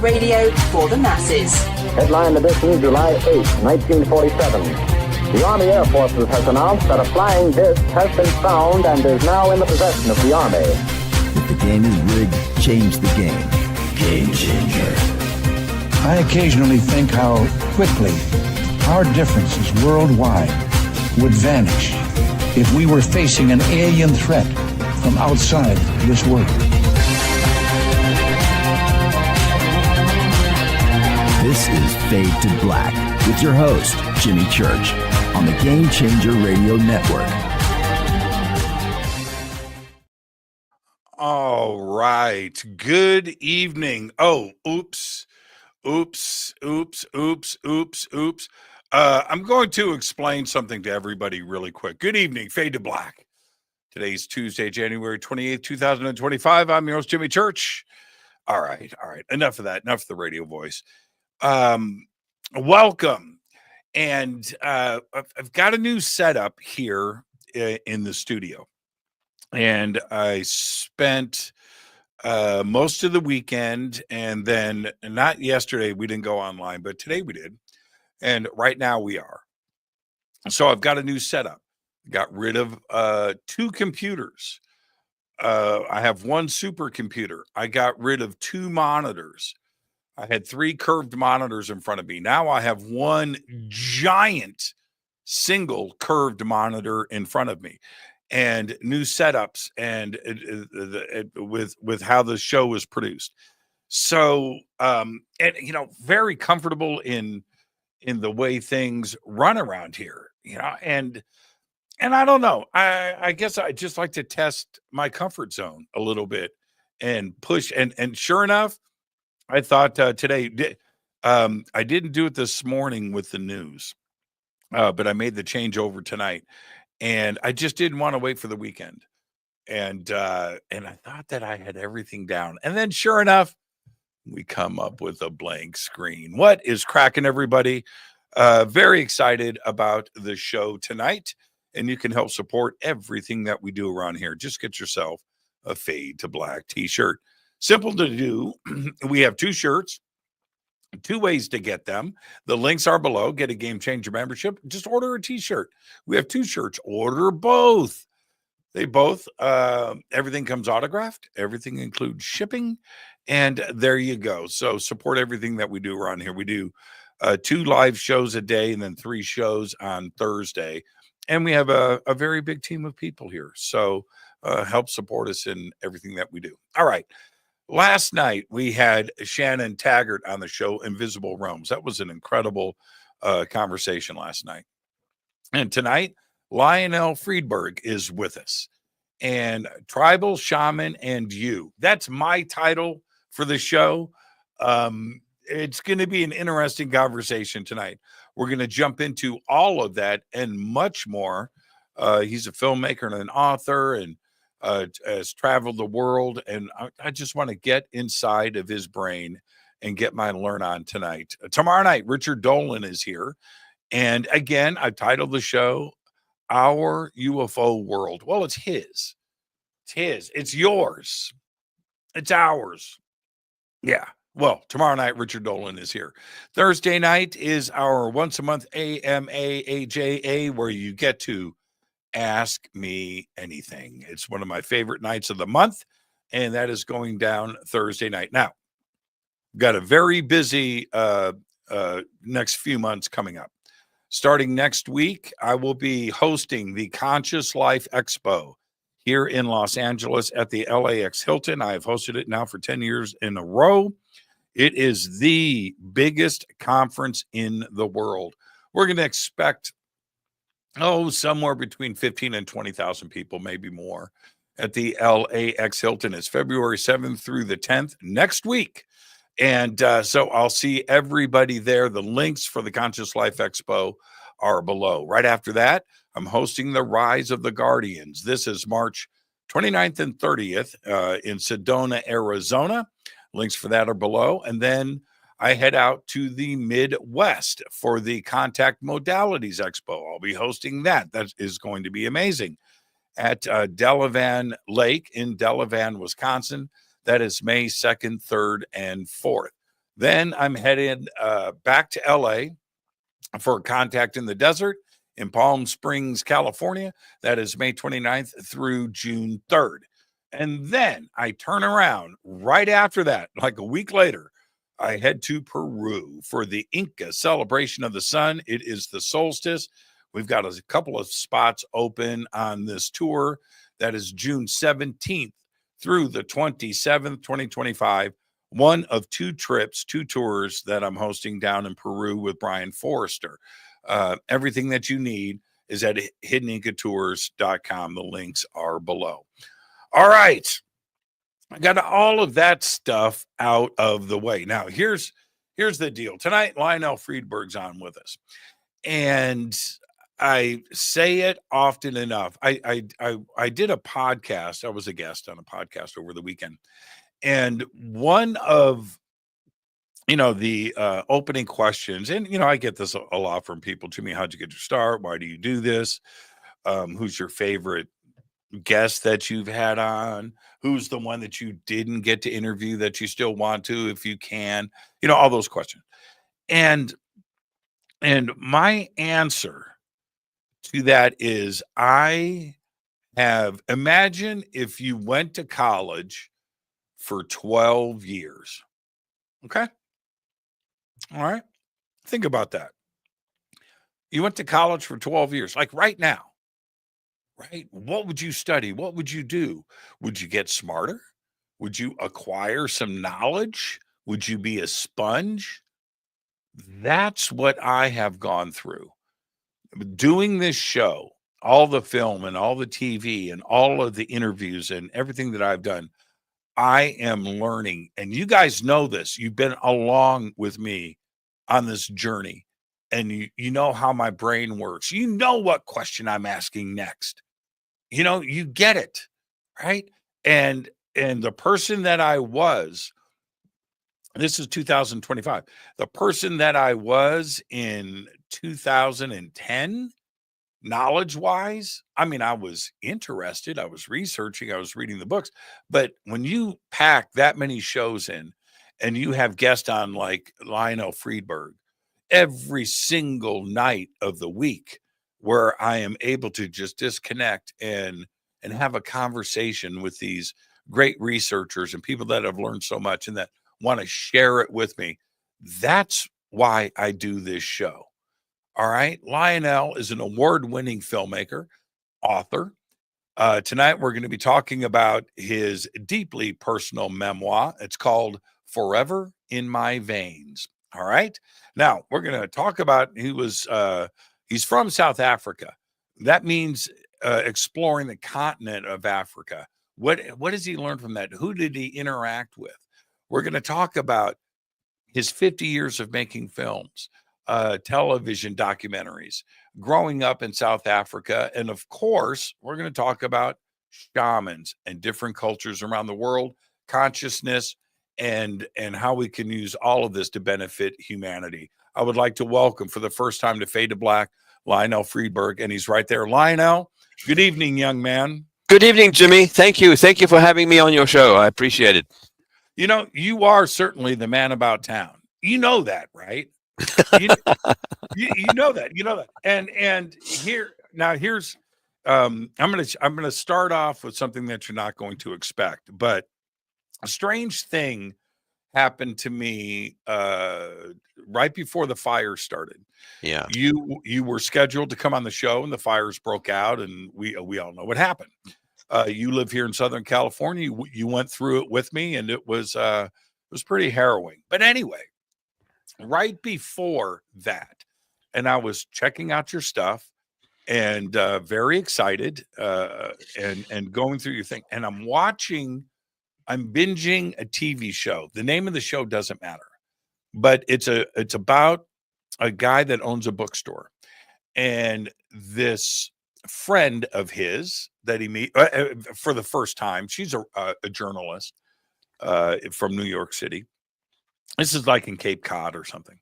Radio for the masses. Headline edition, July 8, 1947. The Army Air Forces has announced that a flying disc has been found and is now in the possession of the Army. If the game is rigged, change the game. Game changer. I occasionally think how quickly our differences worldwide would vanish if we were facing an alien threat from outside this world. This is Fade to Black with your host, Jimmy Church, on the Game Changer Radio Network. All right. Good evening. Oh, oops. I'm going to explain something to everybody really quick. Good evening. Fade to Black. Today's Tuesday, January 28th, 2025. I'm your host, Jimmy Church. All right. Enough of that. Enough of the radio voice. Welcome. And I've got a new setup here in the studio. And I spent most of the weekend, and then not yesterday, we didn't go online, but today we did. And right now we are. So I've got a new setup. Got rid of 2 computers. I have 1 supercomputer. I got rid of 2 monitors. I had 3 curved monitors in front of me. Now I have 1 giant single curved monitor in front of me, and new setups and with how the show is produced. So, and very comfortable in the way things run around here, and I don't know. I guess I just like to test my comfort zone a little bit and push. And sure enough, I thought today, I didn't do it this morning with the news, but I made the change over tonight, and I just didn't want to wait for the weekend. And I thought that I had everything down. And then sure enough, we come up with a blank screen. What is cracking, everybody? Very excited about the show tonight. And you can help support everything that we do around here. Just get yourself a Fade to Black t-shirt. Simple to do. We have 2 shirts, 2 ways to get them. The links are below. Get a Game Changer membership. Just order a t-shirt. We have 2 shirts. Order both. They both, everything comes autographed. Everything includes shipping. And there you go. So support everything that we do around here. We do 2 live shows a day and then 3 shows on Thursday. And we have a very big team of people here. So help support us in everything that we do. All right. Last night, we had Shannon Taggart on the show, Invisible Realms. That was an incredible conversation last night. And tonight, Lionel Friedberg is with us. And Tribal, Shaman, and You. That's my title for the show. It's going to be an interesting conversation tonight. We're going to jump into all of that and much more. He's a filmmaker and an author, and has traveled the world, and I just want to get inside of his brain and get my learn on tonight. Tomorrow night, Richard Dolan is here. And again, I titled the show, Our UFO World. Well, it's his. It's his. It's yours. It's ours. Yeah. Well, tomorrow night, Richard Dolan is here. Thursday night is our once a month AMA-AJA, where you get to Ask Me Anything. It's one of my favorite nights of the month, and that is going down Thursday night. Now, got a very busy next few months coming up. Starting next week, I will be hosting the Conscious Life Expo here in Los Angeles at the LAX Hilton. I have hosted it now for 10 years in a row. It is the biggest conference in the world. We're going to expect somewhere between 15 and 20,000 people, maybe more, at the LAX Hilton. It's February 7th through the 10th next week. And so I'll see everybody there. The links for the Conscious Life Expo are below. Right after that, I'm hosting the Rise of the Guardians. This is March 29th and 30th in Sedona, Arizona. Links for that are below. And then I head out to the Midwest for the Contact Modalities Expo. I'll be hosting that. That is going to be amazing at Delavan Lake in Delavan, Wisconsin. That is May 2nd, 3rd, and 4th. Then I'm headed back to LA for a Contact in the Desert in Palm Springs, California. That is May 29th through June 3rd. And then I turn around right after that, like a week later, I head to Peru for the Inca celebration of the sun. It is the solstice. We've got a couple of spots open on this tour. That is June 17th through the 27th, 2025. One of two trips, two tours that I'm hosting down in Peru with Brian Forrester. Everything that you need is at hiddenincatours.com. The links are below. All right. I got all of that stuff out of the way. Now, here's the deal. Tonight, Lionel Friedberg's on with us. And I say it often enough. I did a podcast. I was a guest on a podcast over the weekend. And one of, the opening questions, and, I get this a lot from people. Jimmy, how'd you get your start? Why do you do this? Who's your favorite guest that you've had on? Who's the one that you didn't get to interview that you still want to, if you can? All those questions. And my answer to that is, imagine if you went to college for 12 years. Okay. All right. Think about that. You went to college for 12 years, like right now, right? What would you study? What would you do? Would you get smarter? Would you acquire some knowledge? Would you be a sponge? That's what I have gone through. Doing this show, all the film and all the TV and all of the interviews and everything that I've done, I am learning. And you guys know this. You've been along with me on this journey. And you know how my brain works. You know what question I'm asking next. You get it, right? And the person that I was, this is 2025, the person that I was in 2010, knowledge-wise, I was interested, I was researching, I was reading the books. But when you pack that many shows in and you have guests on like Lionel Friedberg every single night of the week, where I am able to just disconnect and have a conversation with these great researchers and people that have learned so much and that want to share it with me. That's why I do this show. All right. Lionel is an award-winning filmmaker, author. Tonight, we're going to be talking about his deeply personal memoir. It's called Forever in My Veins. All right. Now, we're going to talk about, he's from South Africa. That means exploring the continent of Africa. What does he learn from that? Who did he interact with? We're going to talk about his 50 years of making films, television documentaries, growing up in South Africa. And of course, we're going to talk about shamans and different cultures around the world, consciousness, and how we can use all of this to benefit humanity. I would like to welcome for the first time to Fade to Black, Lionel Friedberg, and he's right there. Lionel, good evening, young man. Good evening, Jimmy. Thank you. Thank you for having me on your show. I appreciate it. You are certainly the man about town. You know that, right? You know that. And here's I'm gonna start off with something that you're not going to expect, but a strange thing happened to me right before the fire started. Yeah. You were scheduled to come on the show and the fires broke out, and we all know what happened. You live here in Southern California. You went through it with me, and it was pretty harrowing. But anyway, right before that, and I was checking out your stuff and very excited and going through your thing, and I'm binging a TV show. The name of the show doesn't matter, but it's about a guy that owns a bookstore, and this friend of his that he meet for the first time. She's a journalist from New York City. This is like in Cape Cod or something.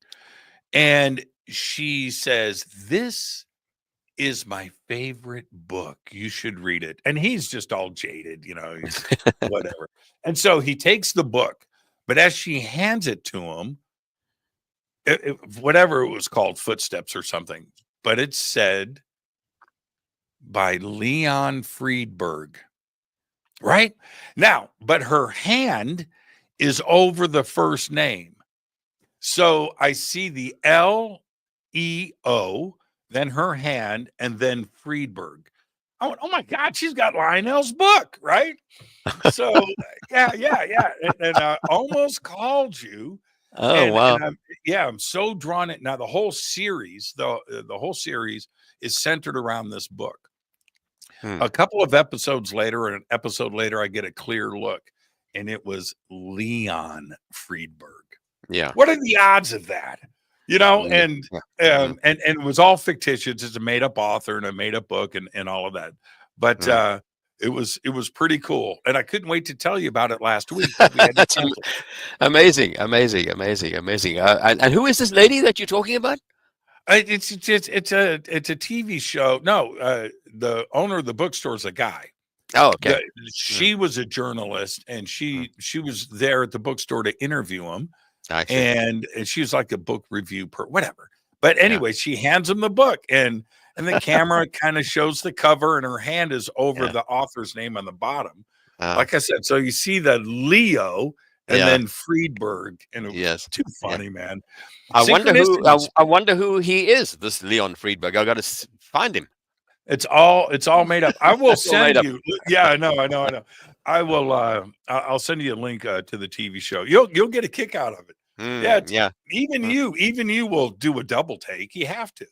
And she says, "This is my favorite book. You should read it." And he's just all jaded, he's whatever. And so he takes the book, but as she hands it to him, whatever it was called, Footsteps or something, but it said by Leon Friedberg. Right now, but her hand is over the first name. So I see the L-E-O, then her hand, and then Friedberg. I went, oh my God, she's got Lionel's book, right? So yeah. And I almost called you. Oh, wow. And I'm so drawn it. Now the whole series, the whole series is centered around this book. A couple of episodes later, or an episode later, I get a clear look, and it was Leon Friedberg. Yeah. What are the odds of that? And it was all fictitious. It's a made up author and a made up book and all of that. But it was pretty cool, and I couldn't wait to tell you about it last week. That's amazing. And who is this lady that you're talking about? It's a TV show. No, the owner of the bookstore is a guy. Oh, okay. She was a journalist, and she was there at the bookstore to interview him. And she was like a book review whatever. But anyway, she hands him the book, and the camera kind of shows the cover, and her hand is over the author's name on the bottom. Like I said, so you see the Leo and then Friedberg, and it was too funny, man. I wonder who he is, this Leon Friedberg. I got to find him. It's all made up. I will send you. Yeah, I know. I will. I'll send you a link to the TV show. You'll get a kick out of it. Even you will do a double take. You have to.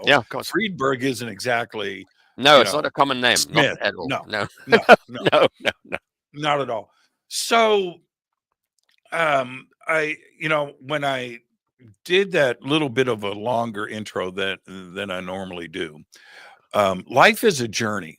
Yeah, of course. Friedberg isn't exactly. No, it's not a common name. Smith. Not at all. No, not at all. So, when I did that little bit of a longer intro than I normally do, life is a journey,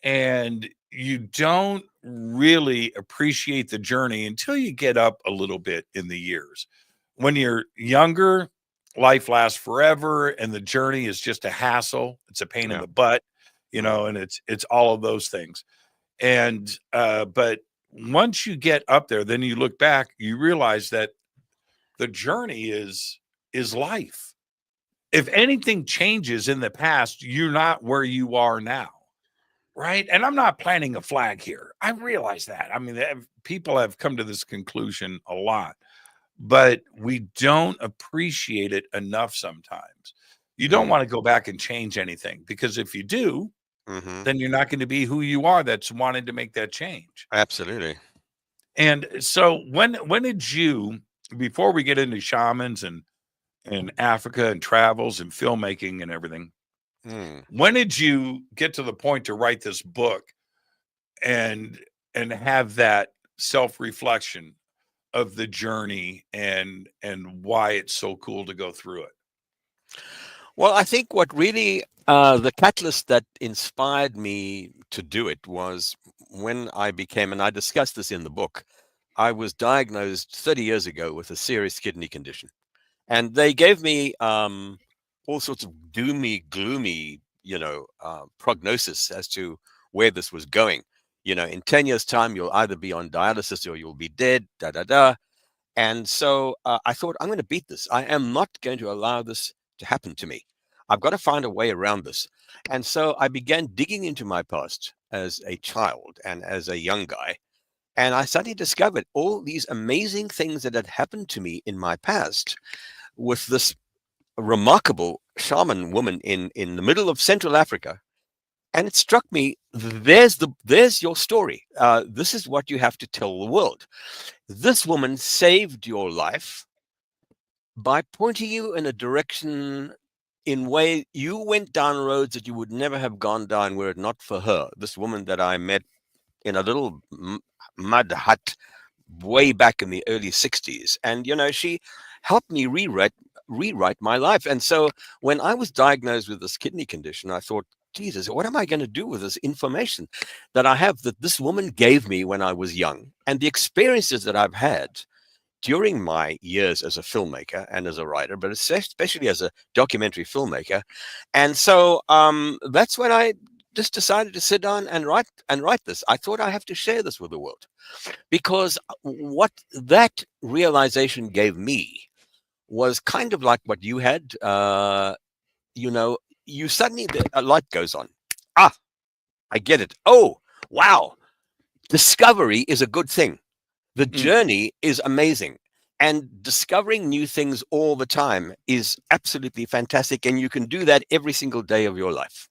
and you don't really appreciate the journey until you get up a little bit in the years. When you're younger, life lasts forever, and the journey is just a hassle. It's a pain in the butt, and it's all of those things. And but once you get up there, then you look back, you realize that the journey is life. If anything changes in the past, you're not where you are now, right? And I'm not planting a flag here. I realize that. I mean, people have come to this conclusion a lot, but we don't appreciate it enough sometimes. You don't want to go back and change anything, because if you do, then you're not going to be who you are that's wanted to make that change. Absolutely. And so when did you, before we get into shamans and Africa and travels and filmmaking and everything, when did you get to the point to write this book and have that self-reflection of the journey and why it's so cool to go through it? Well, I think what really the catalyst that inspired me to do it was when I became, and I discussed this in the book, I was diagnosed 30 years ago with a serious kidney condition. And they gave me all sorts of doomy, gloomy, prognosis as to where this was going. In 10 years' time, you'll either be on dialysis or you'll be dead, And so I thought, I'm going to beat this. I am not going to allow this to happen to me. I've got to find a way around this. And so I began digging into my past as a child and as a young guy. And I suddenly discovered all these amazing things that had happened to me in my past with this remarkable shaman woman in the middle of Central Africa. And it struck me, there's your story. This is what you have to tell the world. This woman saved your life by pointing you in a direction in way you went down roads that you would never have gone down were it not for her. This woman that I met in a little mud hut way back in the early 60s. And, she helped me rewrite my life. And so when I was diagnosed with this kidney condition, I thought, Jesus, what am I going to do with this information that I have, that this woman gave me when I was young, and the experiences that I've had during my years as a filmmaker and as a writer, but especially as a documentary filmmaker. And so that's when I just decided to sit down and write this. I thought I have to share this with the world, because what that realization gave me was kind of like what you had. You know, you suddenly, a light goes on. Ah, I get it. Oh, wow. Discovery is a good thing. The journey is amazing. And discovering new things all the time is absolutely fantastic. And you can do that every single day of your life.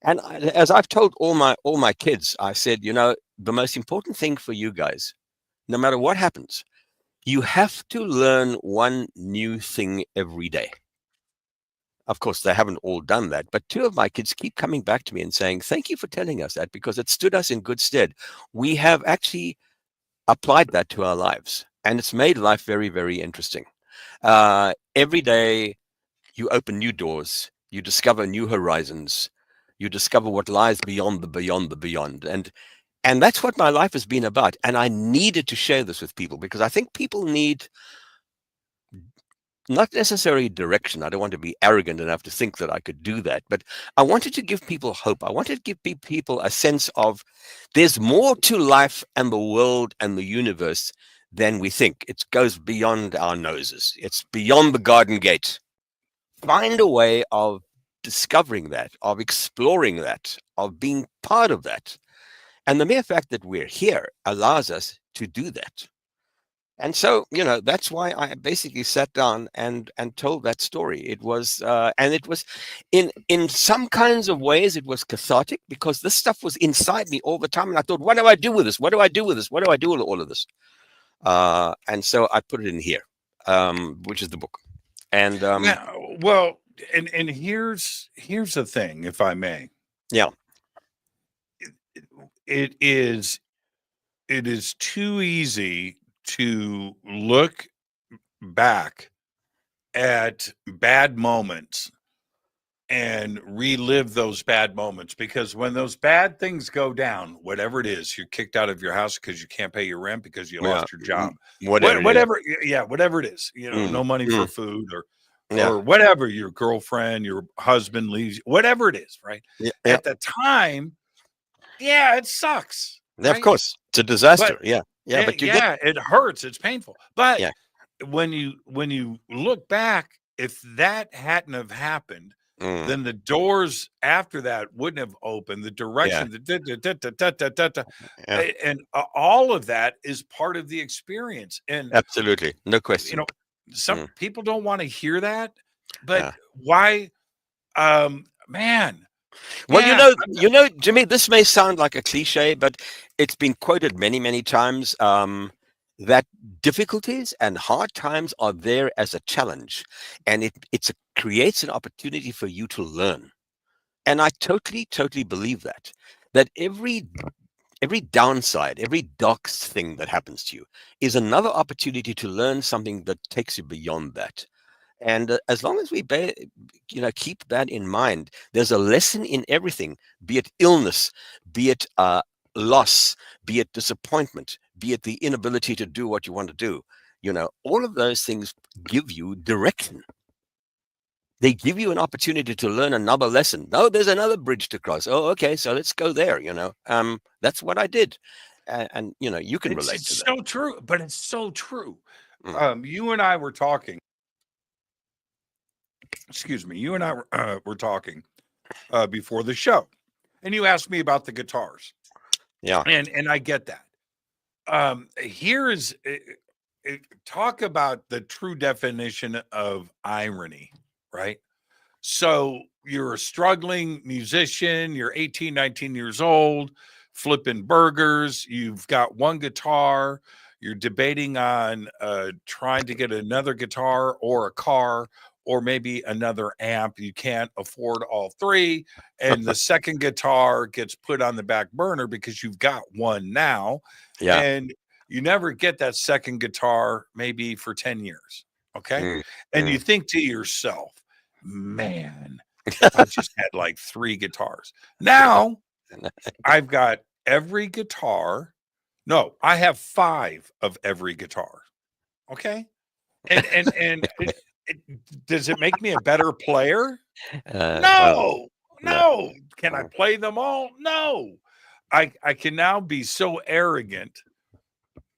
And as I've told all my kids, I said, you know, the most important thing for you guys, no matter what happens, you have to learn one new thing every day. Of course, they haven't all done that, but two of my kids keep coming back to me and saying, thank you for telling us that, because it stood us in good stead. We have actually applied that to our lives, and it's made life very, very interesting. Every day you open new doors, you discover new horizons, you discover what lies beyond the beyond the beyond. And that's what my life has been about. And I needed to share this with people, because I think people need not necessarily direction. I don't want to be arrogant enough to think that I could do that, but I wanted to give people hope. I wanted to give people a sense of there's more to life and the world and the universe than we think. It goes beyond our noses. It's beyond the garden gate. Find a way of discovering that, of exploring that, of being part of that. And the mere fact that we're here allows us to do that. And so, you know, that's why I basically sat down and told that story. It was, and it was in some kinds of ways, it was cathartic, because this stuff was inside me all the time. And I thought, what do I do with this? What do I do with this? What do I do with all of this? And so I put it in here, which is the book. And Now, well, and here's the thing, if I may. yeah, It is too easy to look back at bad moments and relive those bad moments, because when those bad things go down, whatever it is, you're kicked out of your house because you can't pay your rent because you lost your job, whatever it is, you know, no money for food, or whatever, your girlfriend, your husband leaves, whatever it is, right? At the time, it sucks. Of course, it's a disaster. But, but it hurts. It's painful. But when you look back, if that hadn't have happened, then the doors after that wouldn't have opened. The direction, and all of that is part of the experience. And absolutely, no question. You know, some people don't want to hear that, but why? Man. Well, you know, Jimmy, this may sound like a cliche, but it's been quoted many, many times, that difficulties and hard times are there as a challenge, and it creates an opportunity for you to learn. And I totally, totally believe that every downside, every dark thing that happens to you is another opportunity to learn something that takes you beyond that. And as long as we keep that in mind, there's a lesson in everything, be it illness, be it loss, be it disappointment, be it the inability to do what you want to do. You know, all of those things give you direction. They give you an opportunity to learn another lesson. No, there's another bridge to cross. Oh, okay, so let's go there. You know, that's what I did, and you know, you can relate to that. So true, but it's so true. You and I were talking. Excuse me. You and I were talking before the show, and you asked me about the guitars. Yeah, and I get that. Here is talk about the true definition of irony, right? So you're a struggling musician, you're 18, 19 years old, flipping burgers, you've got one guitar, you're debating on trying to get another guitar or a car or maybe another amp. You can't afford all three. And the second guitar gets put on the back burner because you've got one now. Yeah. And you never get that second guitar maybe for 10 years. Okay. And you think to yourself, man, I just had like 3 guitars. Now I've got every guitar. No, I have 5 of every guitar. Okay. And does it make me a better player? No. Can I play them all? No. I can now be so arrogant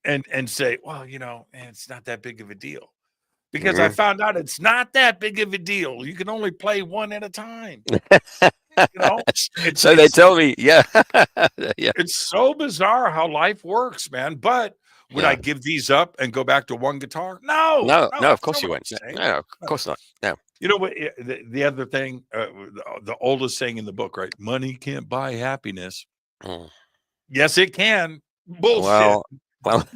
and say, well, you know, it's not that big of a deal. because I found out it's not that big of a deal. You can only play one at a time. So they tell me, yeah. Yeah. It's so bizarre how life works, man. But would I give these up and go back to one guitar? No, Of course you won't. No, of course not. No. You know what? The other thing, the oldest saying in the book, right? Money can't buy happiness. Yes, it can. Bullshit. Well,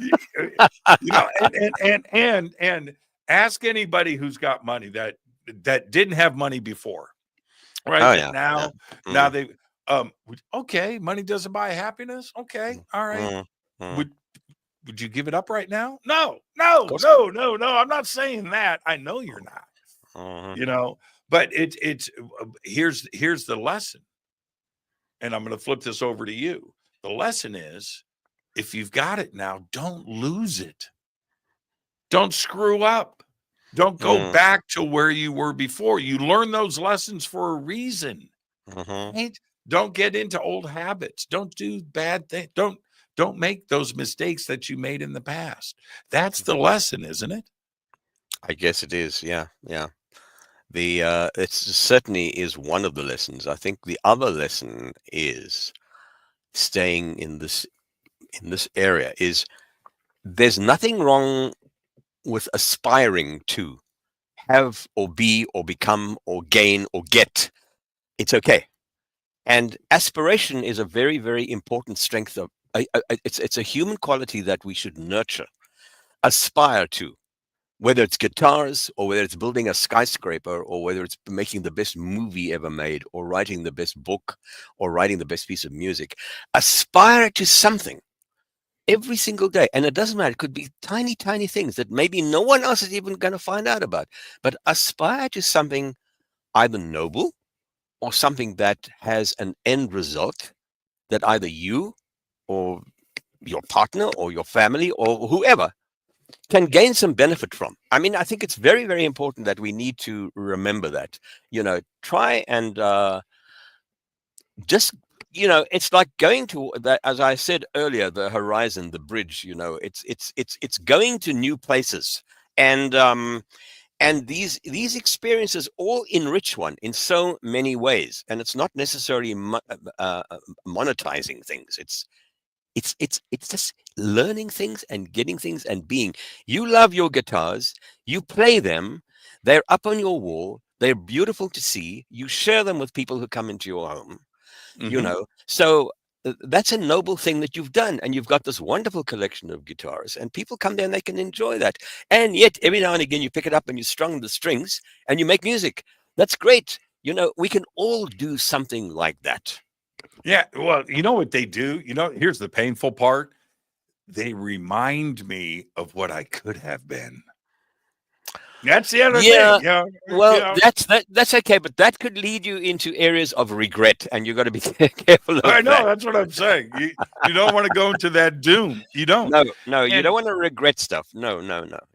and ask anybody who's got money that didn't have money before, right? Oh, yeah. Now they okay, money doesn't buy happiness. Okay, all right. Would you give it up right now? No. I'm not saying that. I know you're not. But it's here's the lesson, and I'm going to flip this over to you. The lesson is, if you've got it now, don't lose it. Don't screw up. Don't go back to where you were before. You learn those lessons for a reason. Right? Don't get into old habits. Don't do bad things. Don't make those mistakes that you made in the past. That's the lesson, isn't it? I guess it is. Yeah. It certainly is one of the lessons. I think the other lesson is staying in this area. Is there's nothing wrong with aspiring to have or be or become or gain or get. It's okay. And aspiration is a very, very important strength of it's a human quality that we should nurture, aspire to, whether it's guitars or whether it's building a skyscraper or whether it's making the best movie ever made or writing the best book or writing the best piece of music. Aspire to something every single day. And it doesn't matter. It could be tiny, tiny things that maybe no one else is even going to find out about. But aspire to something either noble or something that has an end result that either you or your partner or your family or whoever can gain some benefit from. I mean, I think it's very, very important that we need to remember that, try and just, it's like going to that, as I said earlier, the horizon, the bridge, it's going to new places. And these experiences all enrich one in so many ways. And it's not necessarily monetizing things. It's just learning things and getting things and being. You love your guitars. You play them. They're up on your wall. They're beautiful to see. You share them with people who come into your home. So that's a noble thing that you've done. And you've got this wonderful collection of guitars. And people come there and they can enjoy that. And yet, every now and again, you pick it up and you strum the strings and you make music. That's great. We can all do something like that. Yeah, well, you know what they do? Here's the painful part. They remind me of what I could have been. That's the other thing. Well, that's okay, but that could lead you into areas of regret, and you've got to be careful of I know, that's what I'm saying. You don't want to go into that doom. You don't. No, you don't want to regret stuff. No.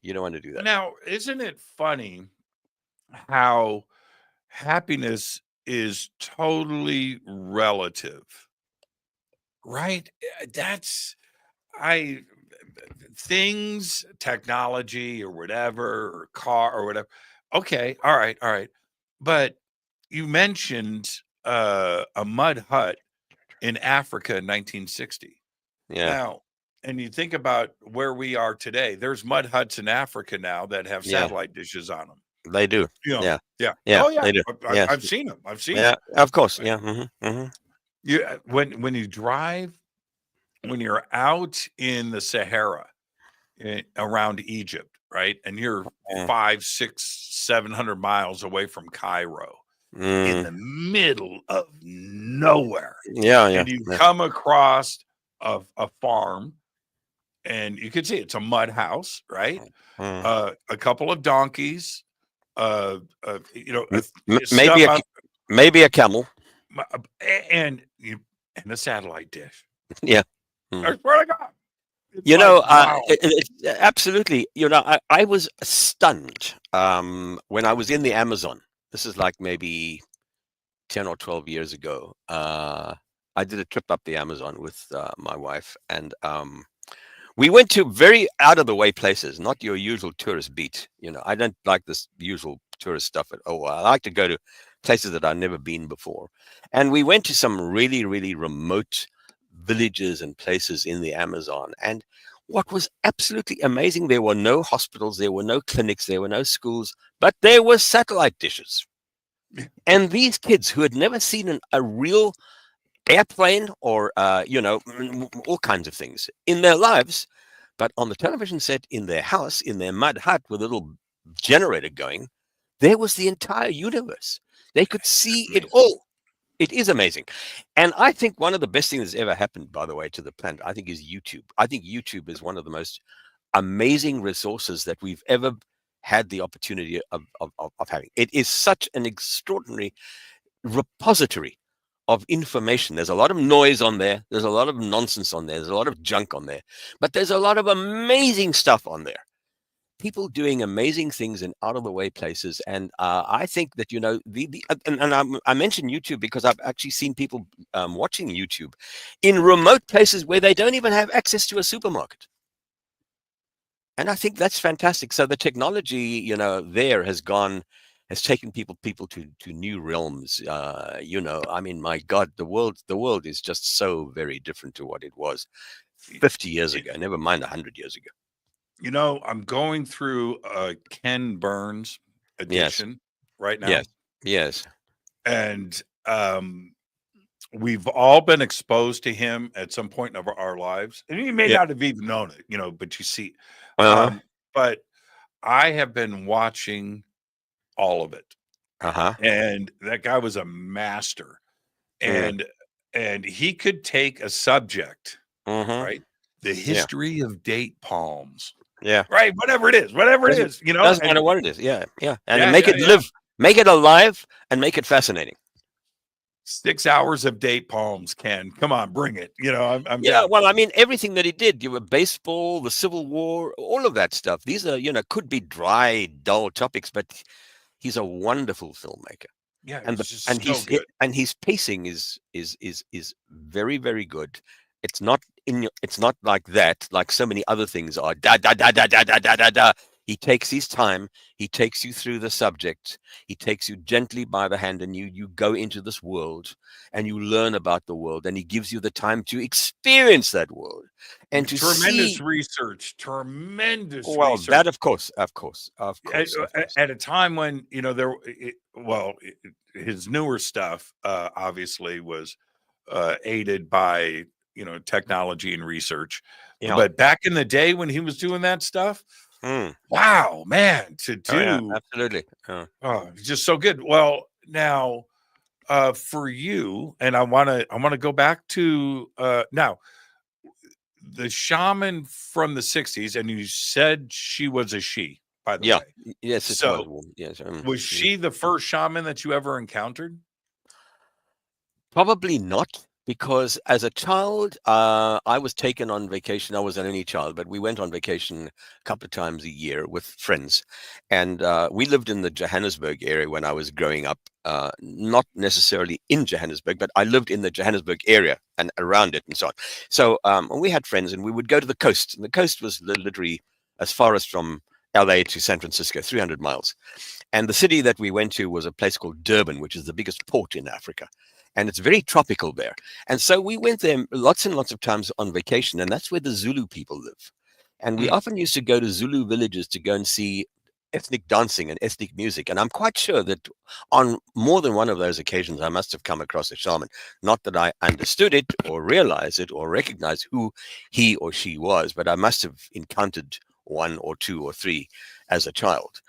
You don't want to do that. Now, isn't it funny how happiness is totally relative, right? Things, technology or whatever, or car or whatever. Okay. All right. But you mentioned a mud hut in Africa in 1960. Yeah. Now, and you think about where we are today, there's mud huts in Africa now that have satellite dishes on them. They do. Yeah. Oh, yeah. They do. I've seen them. Yeah, of course. Yeah. When you drive, when you're out in the Sahara around Egypt, right? And you're 500, 600, 700 miles away from Cairo in the middle of nowhere. Yeah. And you come across a farm and you can see it's a mud house, right? A couple of donkeys, maybe a camel, and a satellite dish. Yeah. I swear to God. Absolutely. I was stunned when I was in the Amazon. This is like maybe 10 or 12 years ago. I did a trip up the Amazon with my wife, and We went to very out of the way places, not your usual tourist beat. I don't like this usual tourist stuff at all. I like to go to places that I've never been before. And we went to some really, really remote villages and places in the Amazon. And what was absolutely amazing, there were no hospitals, there were no clinics, there were no schools, but there were satellite dishes. And these kids who had never seen a real airplane or, all kinds of things in their lives, but on the television set in their house, in their mud hut with a little generator going, there was the entire universe. They could see it all. It is amazing. And I think one of the best things that's ever happened, by the way, to the planet, I think, is YouTube. I think YouTube is one of the most amazing resources that we've ever had the opportunity of having. It is such an extraordinary repository of information. There's a lot of noise on there. There's a lot of nonsense on there. There's a lot of junk on there. But there's a lot of amazing stuff on there. People doing amazing things in out of the way places. And I think that, I mentioned YouTube because I've actually seen people watching YouTube in remote places where they don't even have access to a supermarket. And I think that's fantastic. So the technology, there has taken people to new realms. I mean, my God, the world is just so very different to what it was 50 years ago, never mind 100 years ago. I'm going through a Ken Burns edition right now. Yes. And we've all been exposed to him at some point of our lives. And you may not have even known it, but you see. But I have been watching all of it. And that guy was a master. And he could take a subject, right? The history of date palms. Yeah. Right. Whatever it is. Doesn't matter what it is. Yeah. And make it live, make it alive, and make it fascinating. 6 hours of date palms, Ken. Come on, bring it. I'm down. Well, I mean, everything that he did, baseball, the Civil War, all of that stuff. These are, could be dry, dull topics, but he's a wonderful filmmaker. Yeah, and his pacing is very, very good. It's not like that, like so many other things are. Da da da da da da da da da. He takes his time. He takes you through the subject. He takes you gently by the hand, and you go into this world, and you learn about the world, and he gives you the time to experience that world and to tremendous see research. Tremendous. Well, research. That of course. At a time when his newer stuff obviously was aided by technology and research. But back in the day when he was doing that stuff. Wow, man, to do absolutely. Just so good. Well, now for you, and I want to go back to now the Shaman from the 60s, and you said she was a she, by the way. Yes, so yes. Was she the first shaman that you ever encountered? Probably not. Because as a child, I was taken on vacation. I was an only child, but we went on vacation a couple of times a year with friends. And we lived in the Johannesburg area when I was growing up, not necessarily in Johannesburg, but I lived in the Johannesburg area and around it and so on. So we had friends, and we would go to the coast. And the coast was literally as far as from LA to San Francisco, 300 miles. And the city that we went to was a place called Durban, which is the biggest port in Africa. And it's very tropical there. And so we went there lots and lots of times on vacation. And that's where the Zulu people live. And we often used to go to Zulu villages to go and see ethnic dancing and ethnic music. And I'm quite sure that on more than one of those occasions, I must have come across a shaman. Not that I understood it or realized it or recognized who he or she was, but I must have encountered one or two or three as a child.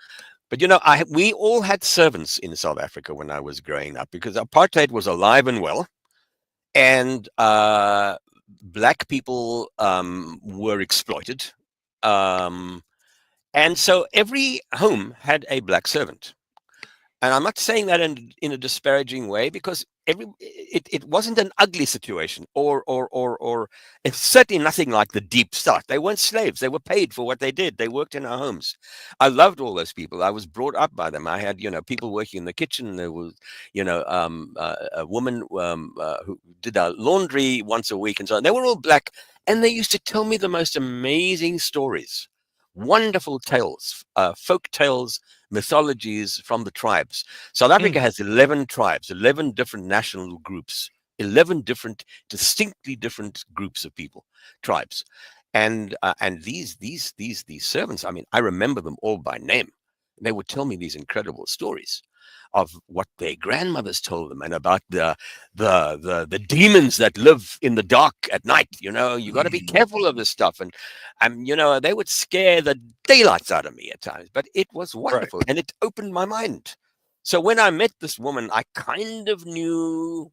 But, we all had servants in South Africa when I was growing up because apartheid was alive and well. And black people were exploited. And so every home had a black servant. And I'm not saying that in a disparaging way because it wasn't an ugly situation, or it's certainly nothing like the deep south. They weren't slaves. They were paid for what they did. They worked in our homes. I loved all those people. I was brought up by them. I had, people working in the kitchen. There was, a woman who did our laundry once a week and so on. They were all black, and they used to tell me the most amazing stories, wonderful tales, folk tales, mythologies from the tribes. South Africa has 11 tribes, 11 different national groups, 11 different, distinctly different groups of people, tribes. And these servants, I mean, I remember them all by name. They would tell me these incredible stories of what their grandmothers told them, and about the demons that live in the dark at night. You got to be careful of this stuff. And they would scare the daylights out of me at times, but it was wonderful. Right. And it opened my mind. So when I met this woman, I kind of knew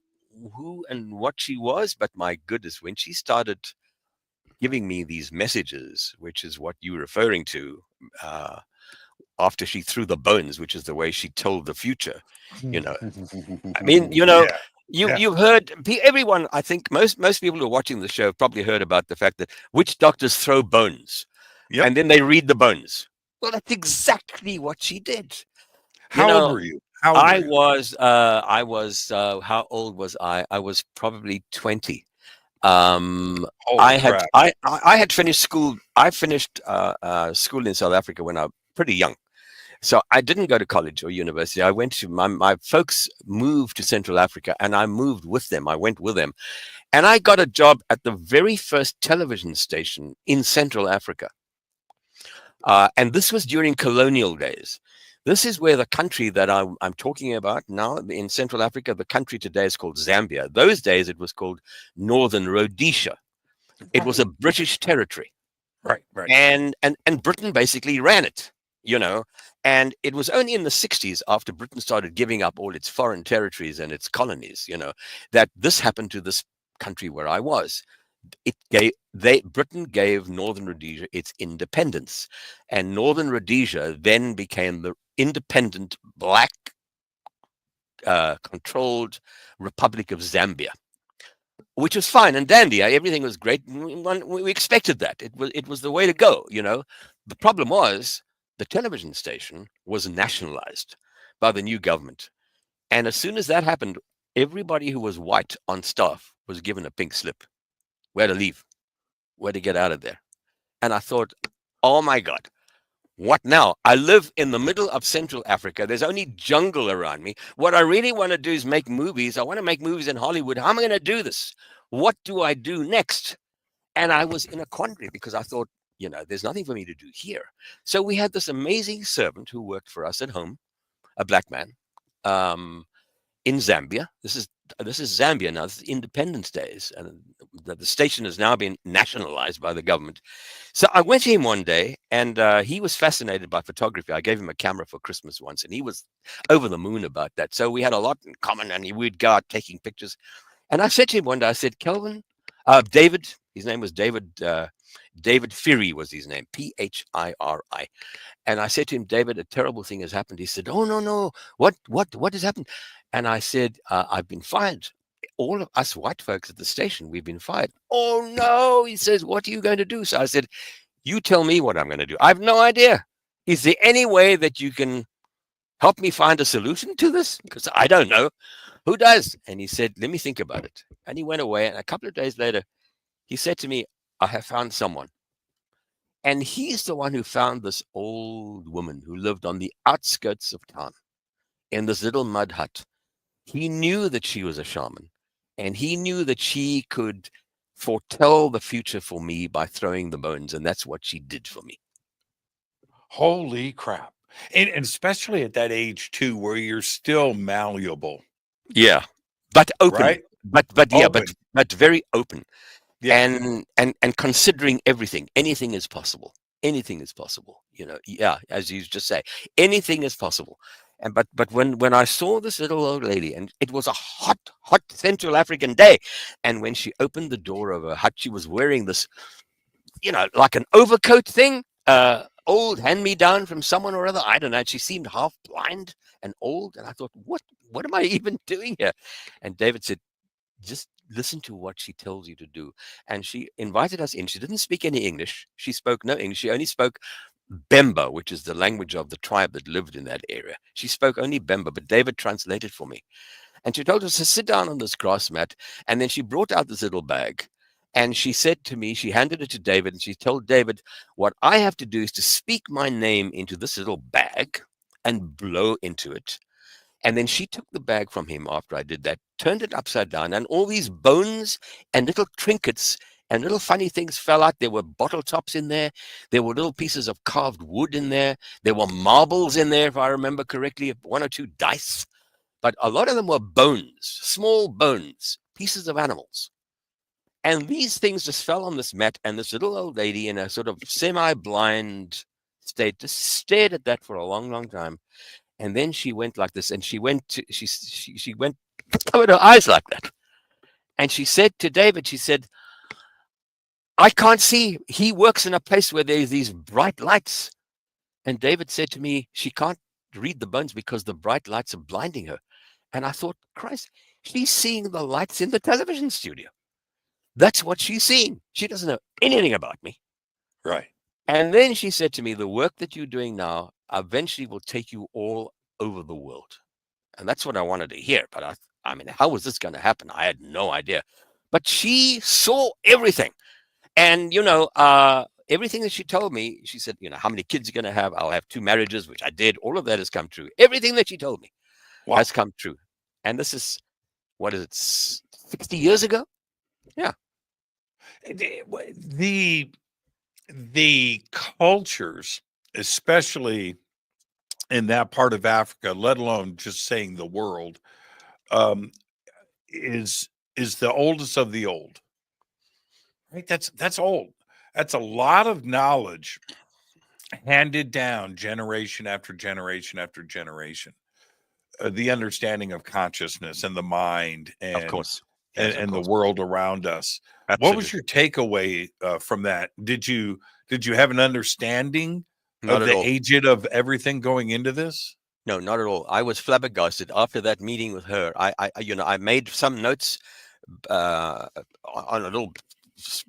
who and what she was, but my goodness, when she started giving me these messages, which is what you're referring to, after she threw the bones, which is the way she told the future, I mean, you've heard, everyone, I think most people who are watching the show have probably heard about the fact that witch doctors throw bones, and then they read the bones. Well, that's exactly what she did. How old were you? How old was I? I was probably 20. I had finished school. I finished school in South Africa when I was pretty young. So I didn't go to college or university. I went to my folks moved to Central Africa, and I moved with them. I went with them, and I got a job at the very first television station in Central Africa. And this was during colonial days. This is where the country that I'm talking about now in Central Africa, the country today is called Zambia. Those days it was called Northern Rhodesia. It was a British territory. Right. And Britain basically ran it. And it was only in the 60s, after Britain started giving up all its foreign territories and its colonies, that this happened to this country where I was. Britain gave Northern Rhodesia its independence, and Northern Rhodesia then became the independent black controlled Republic of Zambia, which was fine and dandy. Everything was great. We expected that. It was the way to go. The problem was, the television station was nationalized by the new government. And as soon as that happened, everybody who was white on staff was given a pink slip. Where to leave, where to get out of there. And I thought, oh my God, what now? I live in the middle of Central Africa. There's only jungle around me. What I really want to do is make movies. I want to make movies in Hollywood. How am I going to do this? What do I do next? And I was in a quandary, because I thought, there's nothing for me to do here. So we had this amazing servant who worked for us at home, a black man, in Zambia. This is Zambia now. This is Independence Days, and the station has now been nationalized by the government. So I went to him one day, and he was fascinated by photography. I gave him a camera for Christmas once, and he was over the moon about that. So we had a lot in common, and we'd go out taking pictures. And I said to him one day, I said, Kelvin, David, his name was David. David Phiri was his name, Phiri. And I said to him, David, a terrible thing has happened. He said, oh, no. What has happened? And I said, I've been fired. All of us white folks at the station, we've been fired. Oh, no. He says, what are you going to do? So I said, you tell me what I'm going to do. I have no idea. Is there any way that you can help me find a solution to this? Because I don't know. Who does? And he said, let me think about it. And he went away. And a couple of days later, he said to me, I have found someone. And he's the one who found this old woman who lived on the outskirts of town in this little mud hut. He knew that she was a shaman, and he knew that she could foretell the future for me by throwing the bones. And that's what she did for me. Holy crap. And especially at that age too, where you're still malleable. Yeah. But open. Right? But very open. Yeah. And considering everything, anything is possible. Anything is possible. Yeah, as you just say, anything is possible. And but when I saw this little old lady, and it was a hot Central African day, and when she opened the door of her hut, she was wearing this, like an overcoat thing, old hand-me-down from someone or other. I don't know. And she seemed half blind and old. And I thought, what am I even doing here? And David said, just listen to what she tells you to do. And she invited us in. She didn't speak any English. She spoke no English. She only spoke Bemba, which is the language of the tribe that lived in that area. She spoke only Bemba, but David translated for me. And she told us to sit down on this grass mat. And then she brought out this little bag. And she said to me, she handed it to David, and she told David, what I have to do is to speak my name into this little bag and blow into it. And then she took the bag from him after I did that, turned it upside down, and all these bones and little trinkets and little funny things fell out. There were bottle tops in there. There were little pieces of carved wood in there. There were marbles in there, if I remember correctly, 1 or 2 dice. But a lot of them were bones, small bones, pieces of animals. And these things just fell on this mat, and this little old lady in a sort of semi-blind state just stared at that for a long, long time. And then she went like this, and she went covered her eyes like that. And she said to David, she said, I can't see. He works in a place where there's these bright lights. And David said to me, she can't read the bones because the bright lights are blinding her. And I thought, Christ, she's seeing the lights in the television studio. That's what she's seeing. She doesn't know anything about me. Right. And then she said to me, the work that you're doing now eventually will take you all over the world. And that's what I wanted to hear. But I mean, how was this going to happen? I had no idea. But she saw everything. And, everything that she told me, she said, how many kids you're going to have? I'll have 2 marriages, which I did. All of that has come true. Everything that she told me has come true. And this is, 60 years ago? Yeah. The cultures, especially in that part of Africa, let alone just saying the world, is the oldest of the old. Right? That's old. That's a lot of knowledge handed down generation after generation after generation. The understanding of consciousness and the mind and Of course. Yes, and the world around us. Absolutely. What was your takeaway from that? Did you have an understanding of the agent of everything going into this? No, not at all. I was flabbergasted after that meeting with her. I made some notes on a little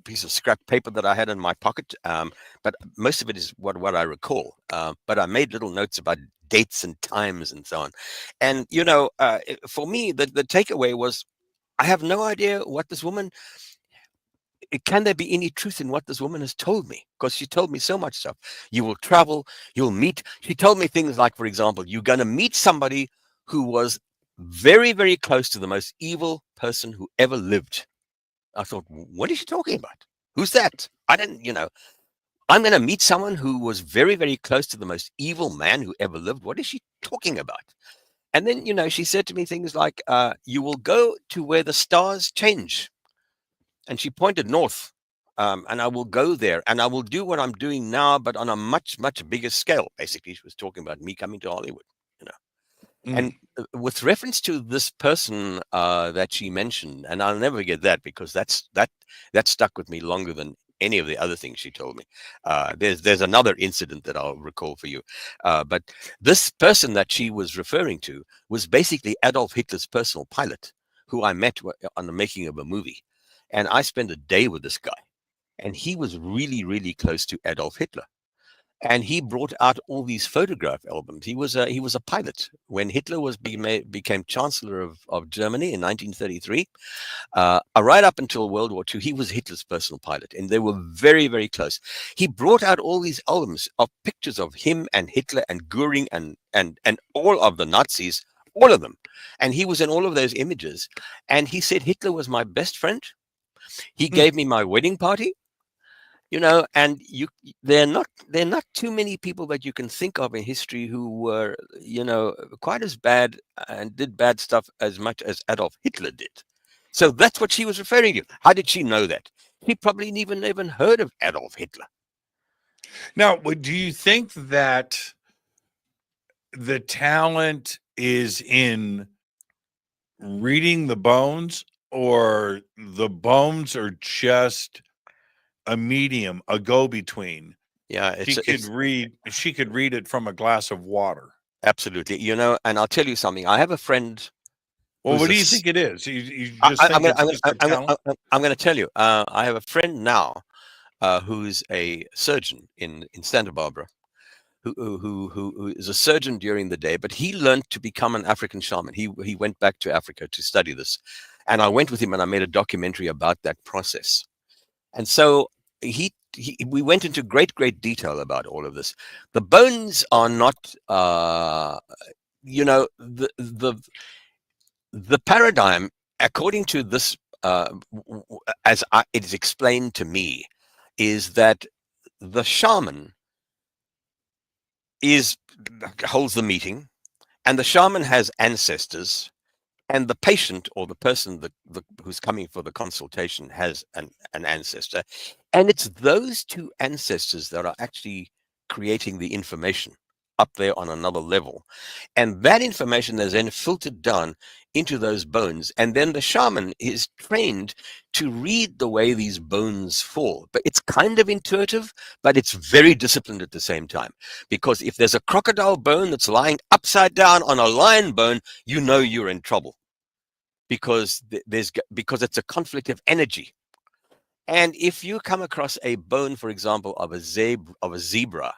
piece of scrap paper that I had in my pocket, but most of it is what I recall. But I made little notes about dates and times and so on. And for me, the takeaway was, I have no idea what this woman. Can there be any truth in what this woman has told me? Because she told me so much stuff. You will travel, you'll meet. She told me things like, for example, you're going to meet somebody who was very, very close to the most evil person who ever lived. I thought, what is she talking about? Who's that? I didn't, I'm going to meet someone who was very, very close to the most evil man who ever lived. What is she talking about? And then, she said to me things like, you will go to where the stars change. And she pointed north, and I will go there, and I will do what I'm doing now, but on a much, much bigger scale. Basically, she was talking about me coming to Hollywood, And with reference to this person that she mentioned, and I'll never forget that, because that stuck with me longer than any of the other things she told me. There's another incident that I'll recall for you. But this person that she was referring to was basically Adolf Hitler's personal pilot, who I met on the making of a movie. And I spent a day with this guy, and he was really, really close to Adolf Hitler. And he brought out all these photograph albums. He was a pilot when Hitler became Chancellor of Germany in 1933. Right up until World War II, he was Hitler's personal pilot, and they were very, very close. He brought out all these albums of pictures of him and Hitler and Goering and all of the Nazis, all of them. And he was in all of those images. And he said Hitler was my best friend. He gave me my wedding party. And there are not too many people that you can think of in history who were, quite as bad and did bad stuff as much as Adolf Hitler did. So that's what she was referring to. How did she know that? She probably even heard of Adolf Hitler. Now, do you think that the talent is in reading the bones, or the bones are just a medium, a go-between Yeah, She could read it from a glass of water. absolutely. And I'll tell you something. I have a friend Well, who's what a do you s- think it is? You I, just I- think it's just a talent? I'm gonna tell you. I have a friend now who's a surgeon in Santa Barbara, who is a surgeon during the day, but he learned to become an African shaman. He went back to Africa to study this, and I went with him and I made a documentary about that process. And so we went into great detail about all of this. The bones are not, you know, the paradigm according to this, it is explained to me, is that the shaman holds the meeting, and the shaman has ancestors, and the patient or the person who's coming for the consultation has an ancestor, and it's those two ancestors that are actually creating the information up there on another level, and that information is then filtered down into those bones, and then the shaman is trained to read the way these bones fall. But it's kind of intuitive, but it's very disciplined at the same time, because if there's a crocodile bone that's lying upside down on a lion bone, you know you're in trouble, because it's a conflict of energy. And if you come across a bone, for example, of a zebra,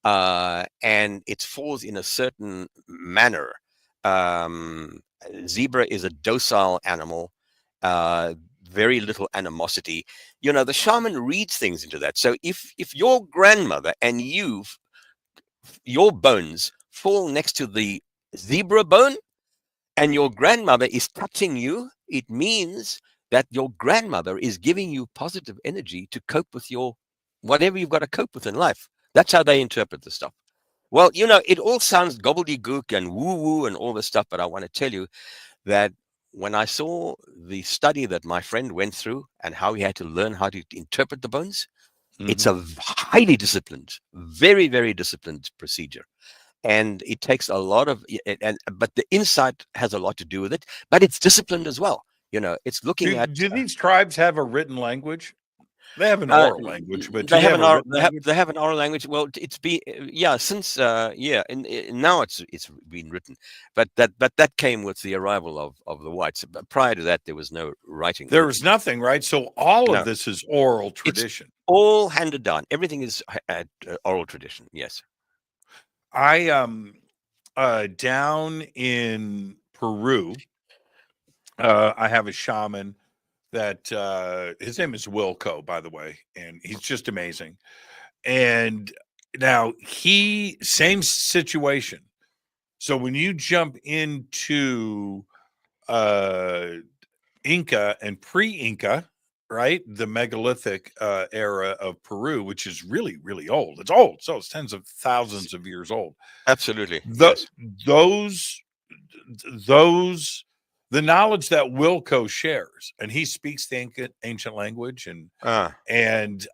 and it falls in a certain manner, zebra is a docile animal, very little animosity. The shaman reads things into that. So if your grandmother and your bones fall next to the zebra bone, and your grandmother is touching you, it means that your grandmother is giving you positive energy to cope with whatever you've got to cope with in life. That's how they interpret the stuff. Well, it all sounds gobbledygook and woo-woo and all this stuff, but I want to tell you that when I saw the study that my friend went through and how he had to learn how to interpret the bones, it's a highly disciplined, very, very disciplined procedure. And it takes a lot of, but the insight has a lot to do with it, but it's disciplined as well. It's looking at. Do these tribes have a written language? They have an oral language, but they have a written language? They have an oral language. Well, it's been since and now it's been written, but that came with the arrival of the whites. But prior to that, there was no writing. There was nothing, right? So all of this is oral tradition. It's all handed down. Everything is oral tradition. Yes. I down in Peru, I have a shaman that his name is Wilco, by the way, and he's just amazing. And now same situation. So when you jump into Inca and pre-Inca, right, the megalithic era of Peru, which is really, really old. It's old, so it's tens of thousands of years old. Absolutely. Yes. The knowledge that Wilco shares, and he speaks the ancient language, and his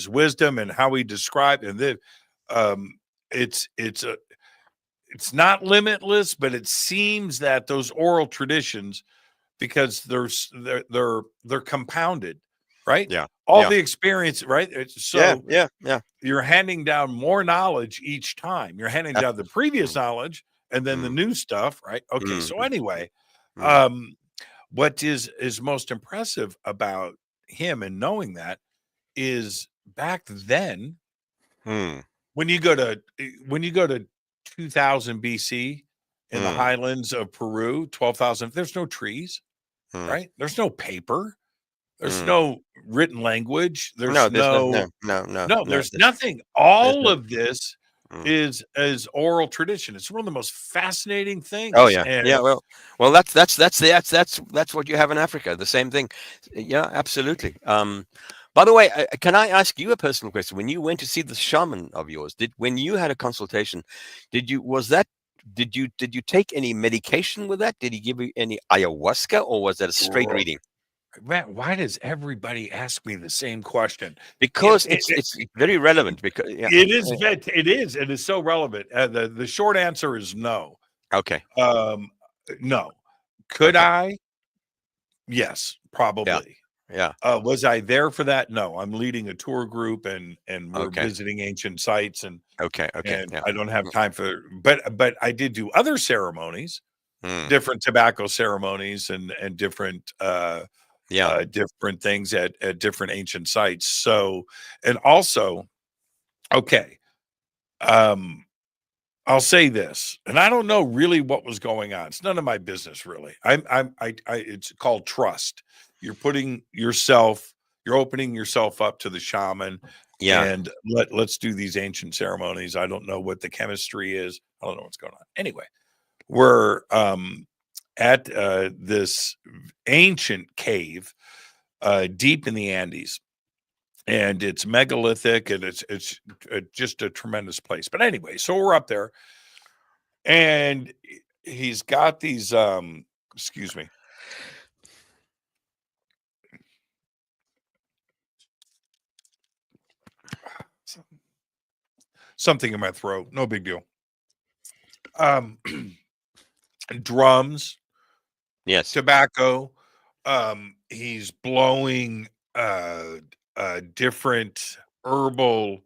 wisdom and how he described, and it's not limitless, but it seems that those oral traditions, because they're compounded, right? Yeah. All the experience, right? So yeah. You're handing down more knowledge each time. You're handing down the previous knowledge and then the new stuff, right? Okay. So anyway, what is most impressive about him and knowing that is back then, when you go to 2000 BC in the highlands of Peru, 12,000, there's no trees, right? There's no paper. There's no written language. There's there's nothing. All of this is oral tradition. It's one of the most fascinating things. Oh yeah, Well, that's what you have in Africa. The same thing. Yeah, absolutely. By the way, can I ask you a personal question? When you went to see the shaman of yours, when you had a consultation, did you take any medication with that? Did he give you any ayahuasca, or was that a straight reading? Man, why does everybody ask me the same question? Because it's very relevant. Because it is, and it's so relevant. The short answer is no. Okay. No. Could I? Yes, probably. Yeah. Was I there for that? No, I'm leading a tour group and we're Okay. visiting ancient sites and Okay. Okay. Yeah. I don't have time for, but I did do other ceremonies, Mm. different tobacco ceremonies and different Yeah. different things at different ancient sites. So, and also, okay, I'll say this, and I don't know really what was going on. It's none of my business, really. It's called trust. You're putting yourself, you're opening yourself up to the shaman, Yeah. and let's do these ancient ceremonies. I don't know what the chemistry is. I don't know what's going on. Anyway, we're at this ancient cave deep in the Andes, and it's megalithic, and it's just a tremendous place. But anyway, so we're up there, and he's got these excuse me, something in my throat, no big deal. um Drums, Yes. tobacco, he's blowing different herbal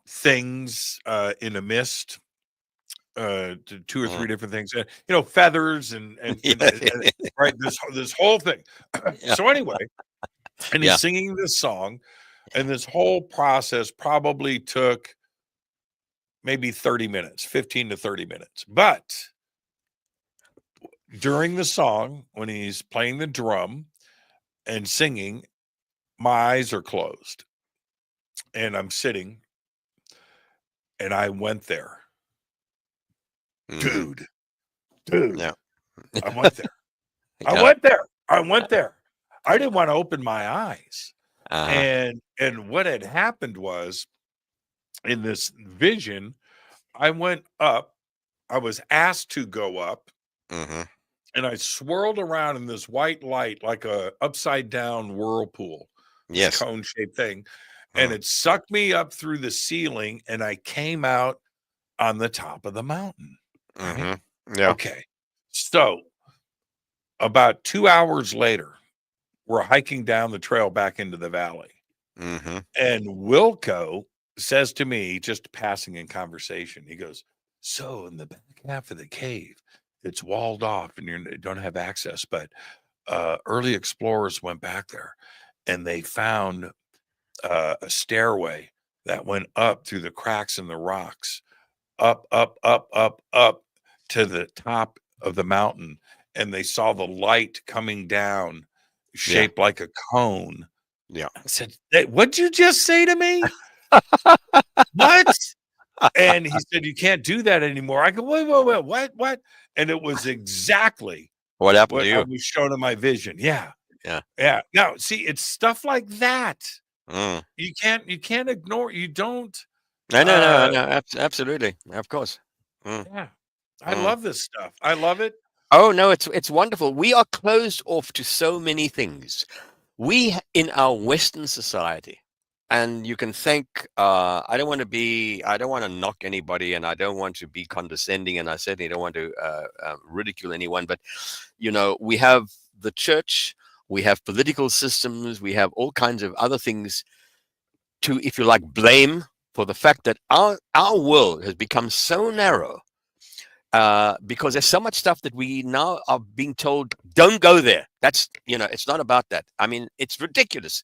things in a mist, two or three different things, feathers and right, this whole thing. Yeah. So anyway, and Yeah. he's singing this song, and this whole process probably took maybe 30 minutes, 15 to 30 minutes. But during the song, when he's playing the drum and singing, my eyes are closed and I'm sitting, and I went there. Mhm. Dude, Yeah. I went there. I Yeah. went there. I went there. I didn't want to open my eyes. Uh-huh. And what had happened was, in this vision, I went up. I was asked to go up, Mhm. and I swirled around in this white light like a upside down whirlpool, this Yes. cone shaped thing. And Mm. it sucked me up through the ceiling, and I came out on the top of the mountain. Right? Mhm. Yeah. Okay. So about 2 hours later, we're hiking down the trail back into the valley. Mhm. And Wilco says to me, just passing in conversation, he goes, "So in the back half of the cave, it's walled off and you don't have access. But early explorers went back there and they found a stairway that went up through the cracks in the rocks, up to the top of the mountain. And they saw the light coming down, Yeah. shaped like a cone." Yeah. I said, "Hey, what'd you just say to me? What?" And he said, "You can't do that anymore." I go, "Wait, what?" And it was exactly What happened to what I you? was shown in my vision. Yeah. Yeah. Yeah. Now, see, it's stuff like that. Mm. You can't ignore. You don't. No, no, no, Uh, no. Absolutely. Of course. Mm. yeah. I Mm. love this stuff. I love it. Oh no, it's wonderful. We are closed off to so many things. In our Western society, and you can thank. I don't want to knock anybody, and I don't want to be condescending, and I certainly don't want to ridicule anyone. But we have the church, we have political systems, we have all kinds of other things to, if you like, blame for the fact that our world has become so narrow, because there's so much stuff that we now are being told, don't go there. That's, it's not about that. I mean, it's ridiculous.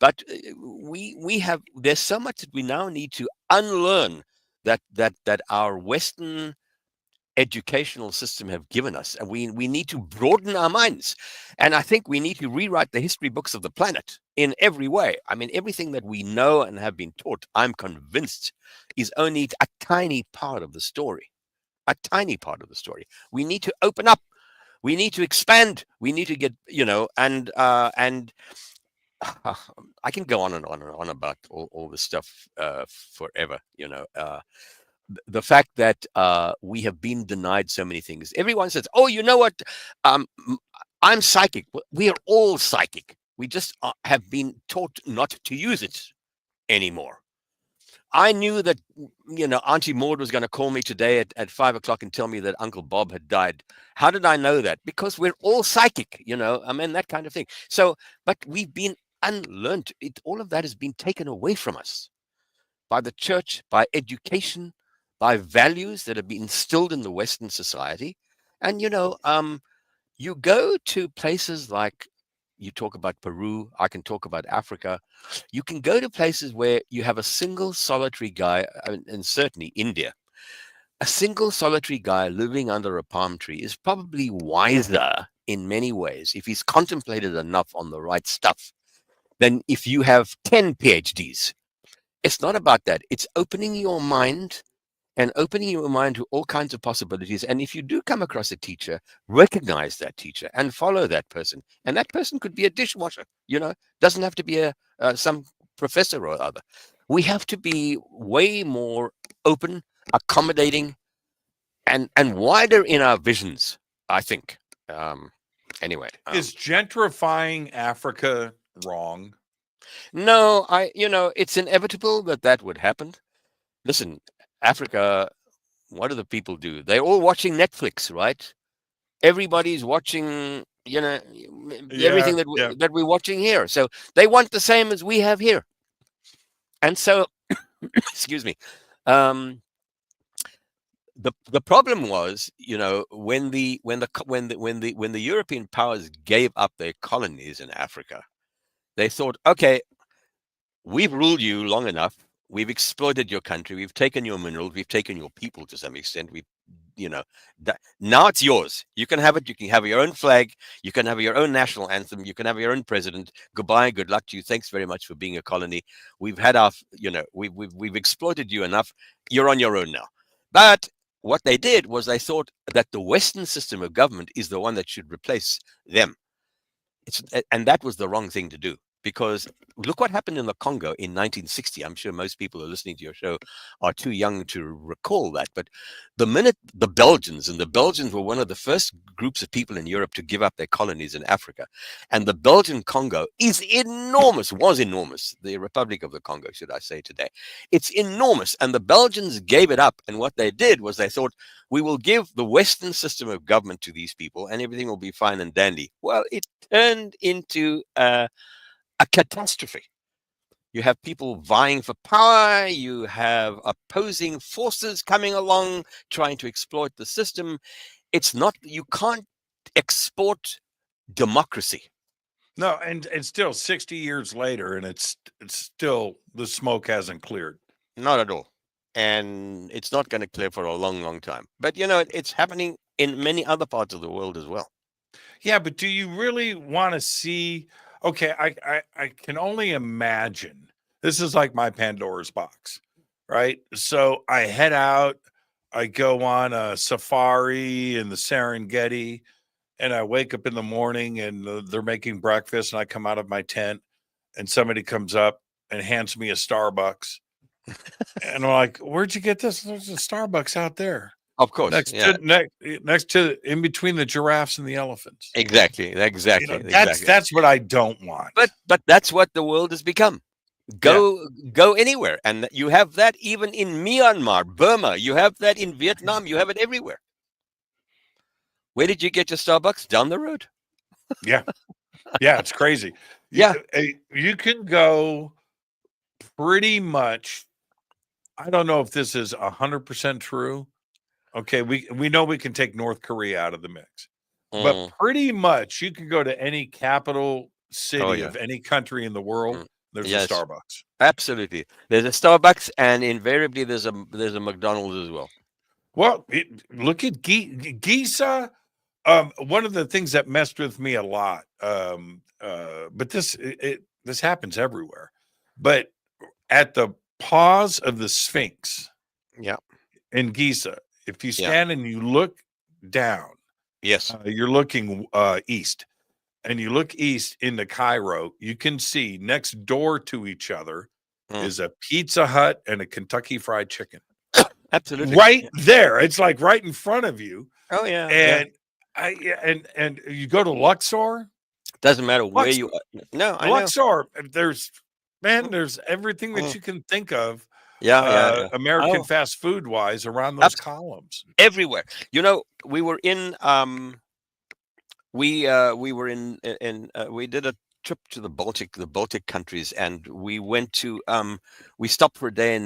But there's so much that we now need to unlearn, that our Western educational system have given us, and we need to broaden our minds. And I think we need to rewrite the history books of the planet in every way. I mean, everything that we know and have been taught, I'm convinced, is only a tiny part of the story. A tiny part of the story. We need to open up. We need to expand. We need to get, and I can go on and on and on about all this stuff forever. The fact that we have been denied so many things. Everyone says, "Oh, you know what? I'm psychic." We are all psychic. We just have been taught not to use it anymore. I knew that, Auntie Maud was going to call me today at 5 o'clock and tell me that Uncle Bob had died. How did I know that? Because we're all psychic, I mean, that kind of thing. So, but we've been unlearned. All of that has been taken away from us by the church, by education, by values that have been instilled in the Western society. And, you go to places like, you talk about Peru, I can talk about Africa. You can go to places where you have a single solitary guy, and certainly India, a single solitary guy living under a palm tree is probably wiser in many ways if he's contemplated enough on the right stuff than if you have 10 PhDs. It's not about that. It's opening your mind and opening your mind to all kinds of possibilities. And if you do come across a teacher, recognize that teacher and follow that person. And that person could be a dishwasher, doesn't have to be some professor or other. We have to be way more open, accommodating, and wider in our visions, I think. Anyway. Is gentrifying Africa wrong? No, it's inevitable that would happen. Listen, Africa, what do the people do? They're all watching Netflix, right? Everybody's watching, everything that we're watching here. So they want the same as we have here. And so, excuse me, the problem was, when the European powers gave up their colonies in Africa, they thought, okay, we've ruled you long enough. We've exploited your country. We've taken your minerals. We've taken your people to some extent. Now it's yours. You can have it. You can have your own flag. You can have your own national anthem. You can have your own president. Goodbye. Good luck to you. Thanks very much for being a colony. We've had our, we've exploited you enough. You're on your own now. But what they did was they thought that the Western system of government is the one that should replace them. And that was the wrong thing to do. Because look what happened in the Congo in 1960. I'm sure most people who are listening to your show are too young to recall that. But the minute the Belgians were one of the first groups of people in Europe to give up their colonies in Africa. And the Belgian Congo was enormous. The Republic of the Congo, should I say today. It's enormous. And the Belgians gave it up. And what they did was they thought, we will give the Western system of government to these people and everything will be fine and dandy. Well, it turned into a catastrophe. You have people vying for power. You have opposing forces coming along, trying to exploit the system. You can't export democracy. No, and still 60 years later, and it's still, the smoke hasn't cleared. Not at all. And it's not going to clear for a long, long time. But, it's happening in many other parts of the world as well. Yeah, but do you really want to see... Okay, I can only imagine. This is like my Pandora's box, right? So I head out, I go on a safari in the Serengeti, and I wake up in the morning and they're making breakfast, and I come out of my tent and somebody comes up and hands me a Starbucks. And I'm like, where'd you get this? There's a Starbucks out there. Of course. Next to in between the giraffes and the elephants. Exactly. That's what I don't want. But that's what the world has become. Go anywhere. And you have that even in Myanmar, Burma. You have that in Vietnam. You have it everywhere. Where did you get your Starbucks? Down the road. Yeah. Yeah, it's crazy. You can go pretty much. I don't know if this is 100% true. Okay, we know we can take North Korea out of the mix, but pretty much you can go to any capital city of any country in the world. There's a Starbucks. Absolutely, there's a Starbucks, and invariably there's a McDonald's as well. Well, look at Giza. One of the things that messed with me a lot, but this happens everywhere. But at the pause of the Sphinx, in Giza. If you stand and you look down, you're looking east, and you look east into Cairo, you can see next door to each other is a Pizza Hut and a Kentucky Fried Chicken. Absolutely, right there. It's like right in front of you. Oh yeah, and you go to Luxor. Doesn't matter where you are. No, I Luxor. There's everything that you can think of. Yeah. American Oh, fast food wise around those columns. everywhere. You know, we were in we were in we did a trip to the Baltic countries, and we went to we stopped for a day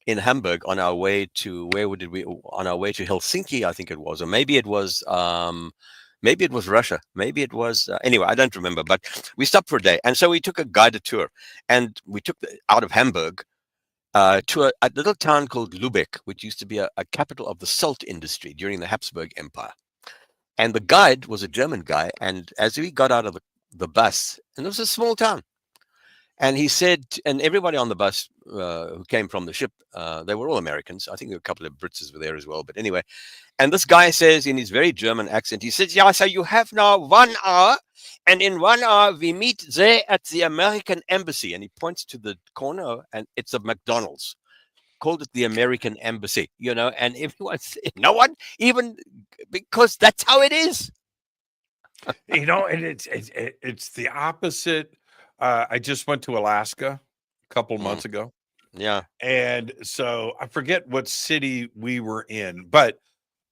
in Hamburg on our way to on our way to Helsinki, I think it was, or maybe it was Russia, maybe it was anyway, I don't remember, but we stopped for a day, and so we took a guided tour, and we took out of Hamburg to a little town called Lübeck, which used to be a capital of the salt industry during the Habsburg Empire. And the guide was a German guy, and as we got out of the bus, and it was a small town, and he said, and everybody on the bus who came from the ship, they were all Americans. I think there were a couple of Brits were there as well. But anyway, and this guy says in his very German accent, he says, "Yeah, so you have now 1 hour, and in 1 hour we meet there at the American Embassy." And he points to the corner, and it's a McDonald's. Called it the American Embassy, you know, and everyone, no one even, because that's how it is. You know, and it's the opposite. I just went to Alaska a couple months ago. Yeah. And so I forget what city we were in, but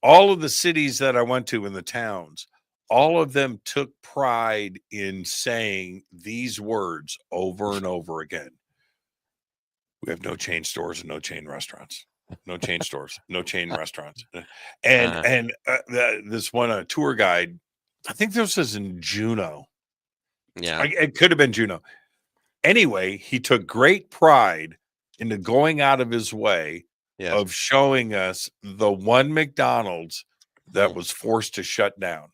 all of the cities that I went to in the towns, all of them took pride in saying these words over and over again. We have no chain stores and no chain restaurants. No chain stores, no chain restaurants. And this one tour guide, I think this was in Juneau. Yeah. It could have been Juneau. Anyway, he took great pride into going out of his way of showing us the one McDonald's that was forced to shut down.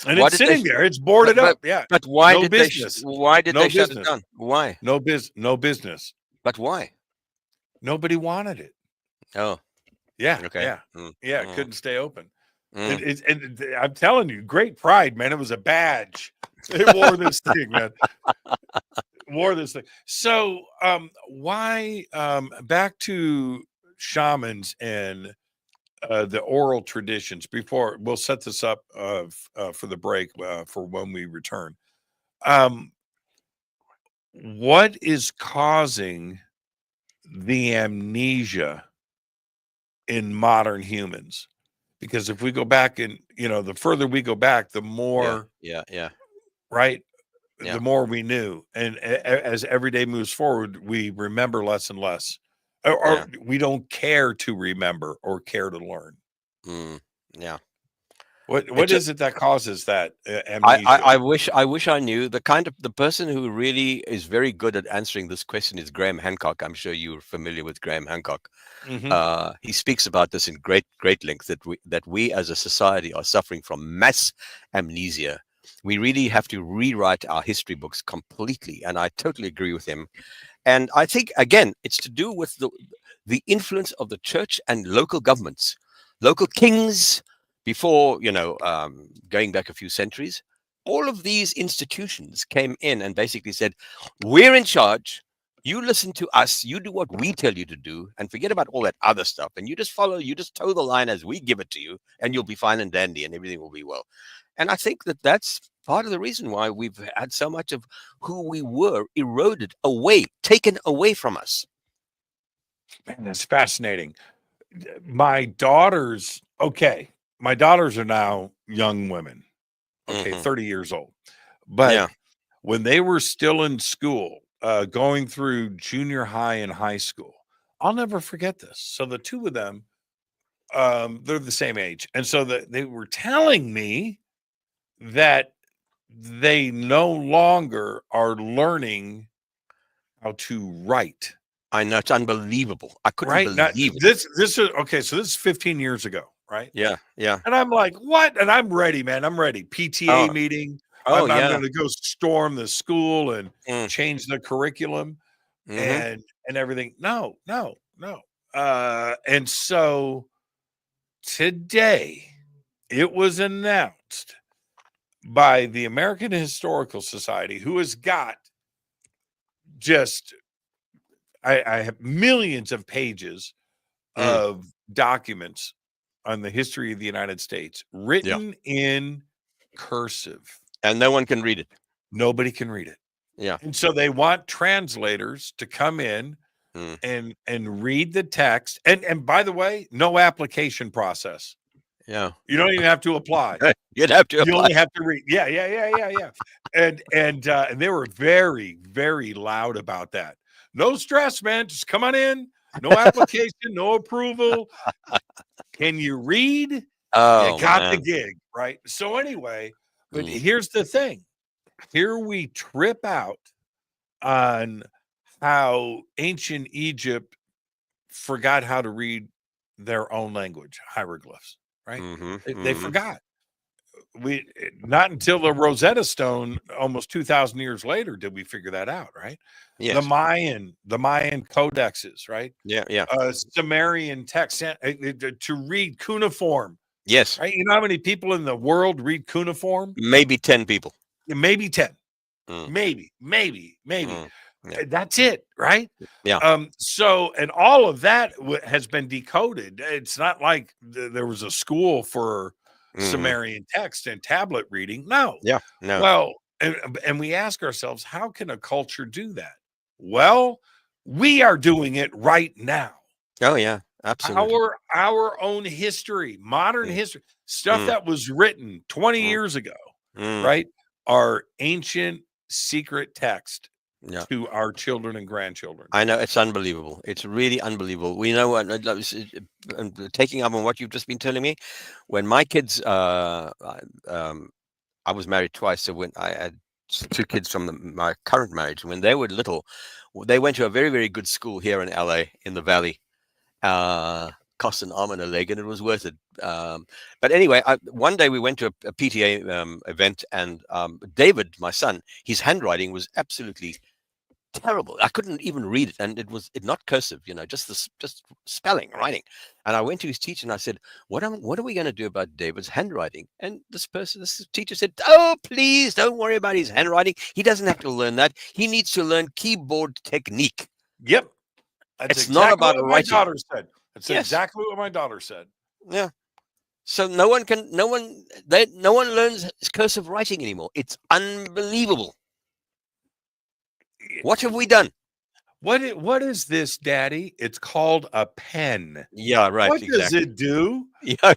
And it's sitting there. It's boarded up. Yeah. But why no did business. Why did they shut it business. down? Why? No business. But why? Nobody wanted it. Oh. Yeah. Okay. Yeah. It couldn't stay open. And I'm telling you, great pride, man. It was a badge. They wore this thing, man. Wore this thing. So why back to shamans and the oral traditions, before we'll set this up for the break for when we return. What is causing the amnesia in modern humans? Because if we go back, and the further we go back, the more right, the more we knew, and as every day moves forward, we remember less and less, or we don't care to remember or care to learn. What is it that causes that amnesia? I wish I knew. The person who really is very good at answering this question is Graham Hancock. I'm sure you're familiar with Graham Hancock. He speaks about this in great length, that we as a society are suffering from mass amnesia. We really have to rewrite our history books completely, and I totally agree with him. And I think, again, it's to do with the influence of the church and local governments, local kings. Before, going back a few centuries, all of these institutions came in and basically said, we're in charge. You listen to us. You do what we tell you to do, and forget about all that other stuff. And you just toe the line as we give it to you, and you'll be fine and dandy, and everything will be well. And I think that's part of the reason why we've had so much of who we were eroded away, taken away from us. Man, that's fascinating. My daughters are now young women, 30 years old. But when they were still in school, going through junior high and high school, I'll never forget this. So the two of them, they're the same age. And so they were telling me that they no longer are learning how to write. I know, it's unbelievable. I couldn't believe it. This is okay. So this is 15 years ago. Right. Yeah. And I'm like, what? And I'm ready, man. I'm ready. PTA meeting. I'm going to go storm the school and change the curriculum and everything. No. And so today it was announced by the American Historical Society, who has got I have millions of pages of documents on the history of the United States, written in cursive. And no one can read it. Nobody can read it. Yeah. And so they want translators to come in and read the text. And by the way, no application process. Yeah. You don't even have to apply. You'd have to You apply. only have to read. Yeah. And they were very, very loud about that. No stress, man. Just come on in. No application, no approval. Can you read? Oh, You got the man. gig, right? So anyway, but Mm. here's the thing. Here we trip out on how ancient Egypt forgot how to read their own language, hieroglyphs, right? They forgot. Not until the Rosetta Stone almost 2,000 years later did we figure that out, right? Yes. The Mayan codexes, right? Yeah. Sumerian text to read cuneiform. Yes. Right? You know how many people in the world read cuneiform? Maybe 10 people. Maybe 10. Mm. Maybe. Mm. Yeah. That's it, right? Yeah. So, and all of that has been decoded. It's not like there was a school for Sumerian text and tablet reading. No. Yeah. No. Well, and we ask ourselves, how can a culture do that? Well, we are doing it right now. Oh, yeah. Absolutely. Our own history, modern history, stuff that was written 20 years ago, right? Our ancient secret text to our children and grandchildren. I know, it's unbelievable. It's really unbelievable. We know what, taking up on what you've just been telling me, when my kids, I was married twice, so when I had 2 kids from my current marriage, when they were little, they went to a very, very good school here in LA in the Valley. Cost an arm and a leg, and it was worth it. But anyway, one day we went to a PTA event, and David, my son, his handwriting was absolutely terrible. I couldn't even read it, and it not cursive, just spelling, writing. And I went to his teacher and I said, "What are we going to do about David's handwriting?" And this teacher said, "Oh, please don't worry about his handwriting. He doesn't have to learn that. He needs to learn keyboard technique." Yep. That's it's not about what writing. My daughter said. That's exactly what my daughter said. Yeah. So no one learns cursive writing anymore. It's unbelievable. What have we done? What is this, Daddy? It's called a pen. Yeah, right. What does it do? Yeah,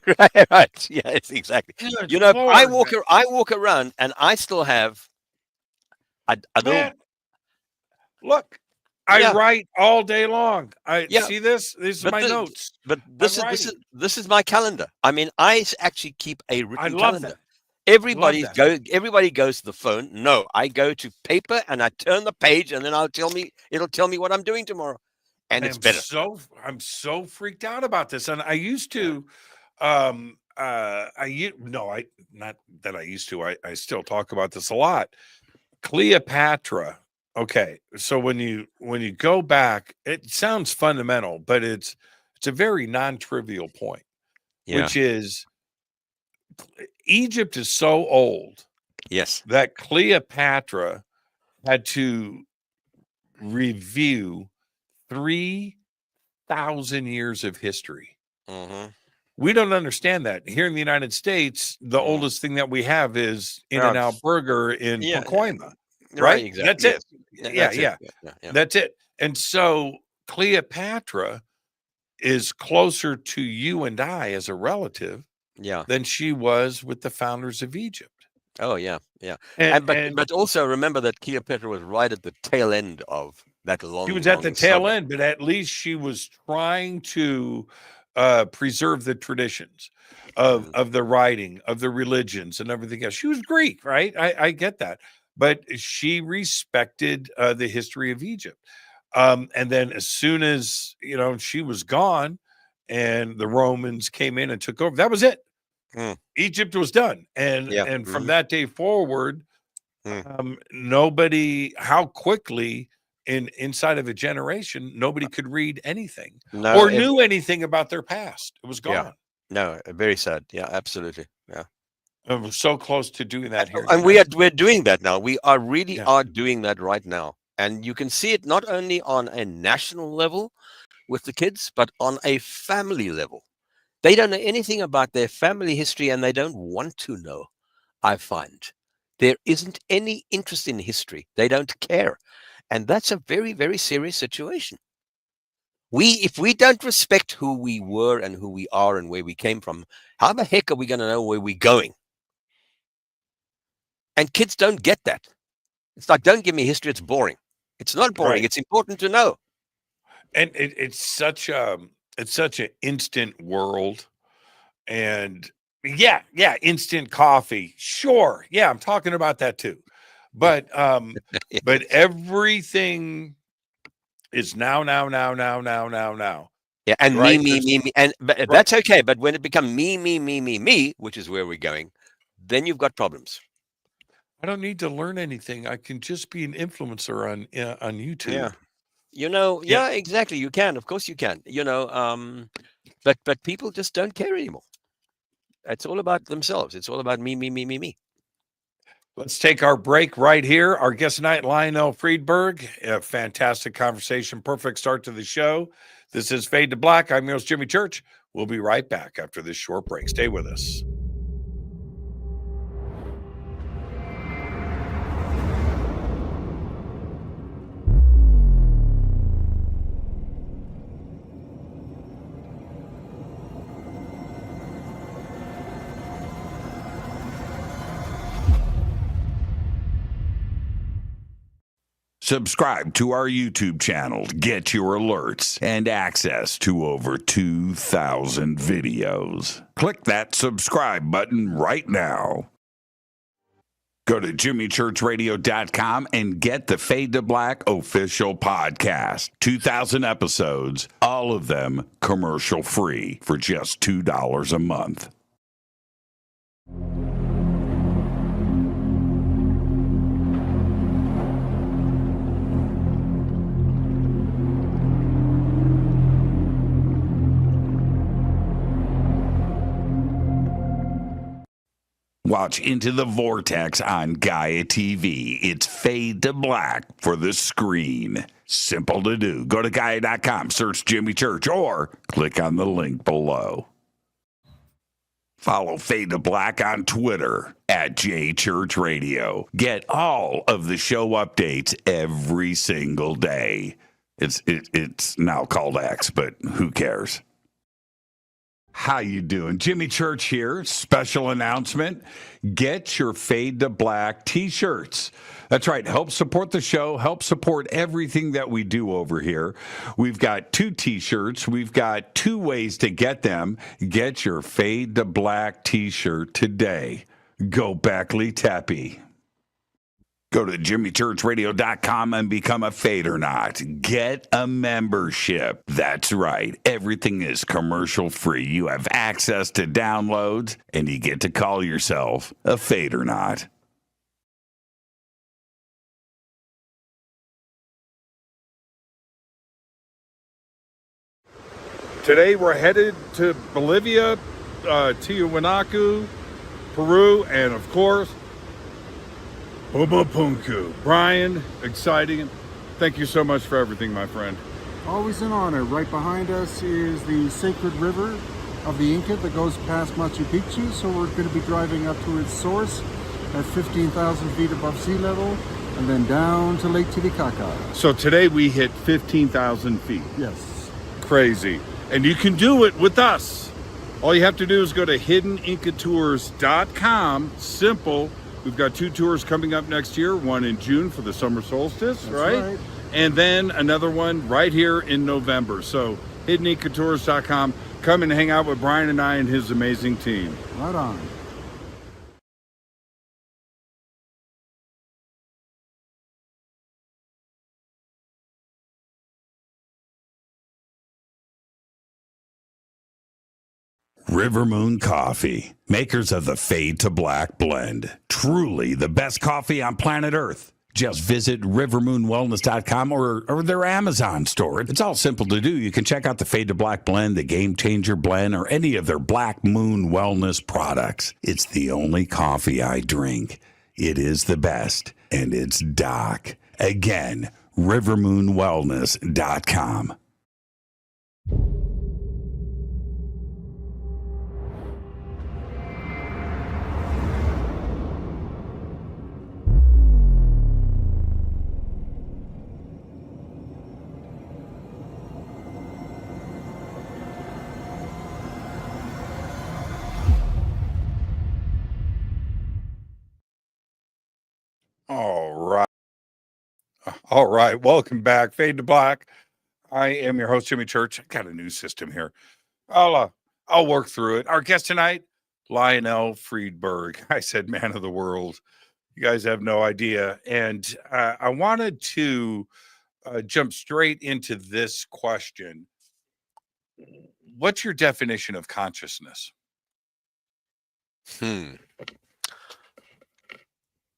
right. Yeah, it's exactly. I walk around and I still have a little. Look, I write all day long. See this. These are my notes. But this is my calendar. I mean, I actually keep a written calendar. That. Everybody goes to the phone. No, I go to paper and I turn the page, and then it'll tell me what I'm doing tomorrow, and it's better. I'm so freaked out about this, and I used to, not that I used to. I still talk about this a lot. Cleopatra. Okay, so when you go back, it sounds fundamental, but it's a very non-trivial point, which is Egypt is so old, yes, that Cleopatra had to review 3,000 years of history. We don't understand that. Here in the United States, the oldest thing that we have is In-N-Out Burger in Pacoima. Right? Exactly. That's it. That's it. And so Cleopatra is closer to you and I as a relative than she was with the founders of Egypt. Oh, yeah. But also remember that Cleopatra was right at the tail end of that long. She was at the tail end, but at least she was trying to preserve the traditions of the writing, of the religions and everything else. She was Greek, right? I get that. But she respected the history of Egypt. And then as soon as, she was gone and the Romans came in and took over, that was it. Egypt was done. And from that day forward, nobody, how quickly inside of a generation, nobody could read anything or knew anything about their past. It was gone. Yeah. No, very sad. Yeah, absolutely. Yeah. We're so close to doing that here. And we're doing that now. We are really are doing that right now. And you can see it not only on a national level with the kids, but on a family level. They don't know anything about their family history, and they don't want to know, I find. There isn't any interest in history. They don't care. And that's a very, very serious situation. If we don't respect who we were and who we are and where we came from, how the heck are we going to know where we're going? And kids don't get that. It's like, don't give me history. It's boring. It's not boring. Right. It's important to know. And it's such an instant world. And yeah, instant coffee. Sure. Yeah, I'm talking about that too. But but everything is now. Yeah, and right? me, and Right. that's okay. But when it becomes me, which is where we're going, then you've got problems. I don't need to learn anything. I can just be an influencer on YouTube. Yeah, yeah, exactly. You can, of course, you can. But people just don't care anymore. It's all about themselves. It's all about me. Let's take our break right here. Our guest tonight, Lionel Friedberg. A fantastic conversation. Perfect start to the show. This is Fade to Black. I'm your host, Jimmy Church. We'll be right back after this short break. Stay with us. Subscribe to our YouTube channel to get your alerts and access to over 2,000 videos. Click that subscribe button right now. Go to jimmychurchradio.com and get the Fade to Black official podcast. 2,000 episodes, all of them commercial free for just $2 a month. Watch Into the Vortex on Gaia TV. It's Fade to Black for the screen. Simple to do. Go to Gaia.com, search Jimmy Church, or click on the link below. Follow Fade to Black on Twitter at JChurchRadio. Get all of the show updates every single day. It's now called X, but who cares? How you doing? Jimmy Church here. Special announcement. Get your Fade to Black t-shirts. That's right. Help support the show. Help support everything that we do over here. We've got 2 t-shirts. We've got 2 ways to get them. Get your Fade to Black t-shirt today. Go Beckley Teppy. Go to jimmychurchradio.com and become a Fadernaut. Get a membership. That's right. Everything is commercial free. You have access to downloads, and you get to call yourself a Fadernaut. Today we're headed to Bolivia, Tiwanaku, Peru, and of course, Bumapunku. Brian, exciting. Thank you so much for everything, my friend. Always an honor. Right behind us is the sacred river of the Inca that goes past Machu Picchu. So we're going to be driving up to its source at 15,000 feet above sea level and then down to Lake Titicaca. So today we hit 15,000 feet. Yes. Crazy. And you can do it with us. All you have to do is go to hiddenincatours.com. Simple. We've got 2 tours coming up next year, one in June for the summer solstice, right? And then another one right here in November. So hiddenincatours.com. Come and hang out with Brian and I and his amazing team. Right on. River Moon Coffee, makers of the Fade to Black blend. Truly the best coffee on planet Earth. Just visit rivermoonwellness.com or their Amazon store. It's all simple to do. You can check out the Fade to Black blend, the Game Changer blend, or any of their Black Moon Wellness products. It's the only coffee I drink. It is the best, and it's Doc. Again, rivermoonwellness.com. All right, welcome back, Fade to Black. I am your host, Jimmy Church. I got a new system here. I'll work through it. Our guest tonight, Lionel Friedberg. I said, man of the world. You guys have no idea. And I wanted to jump straight into this question. What's your definition of consciousness?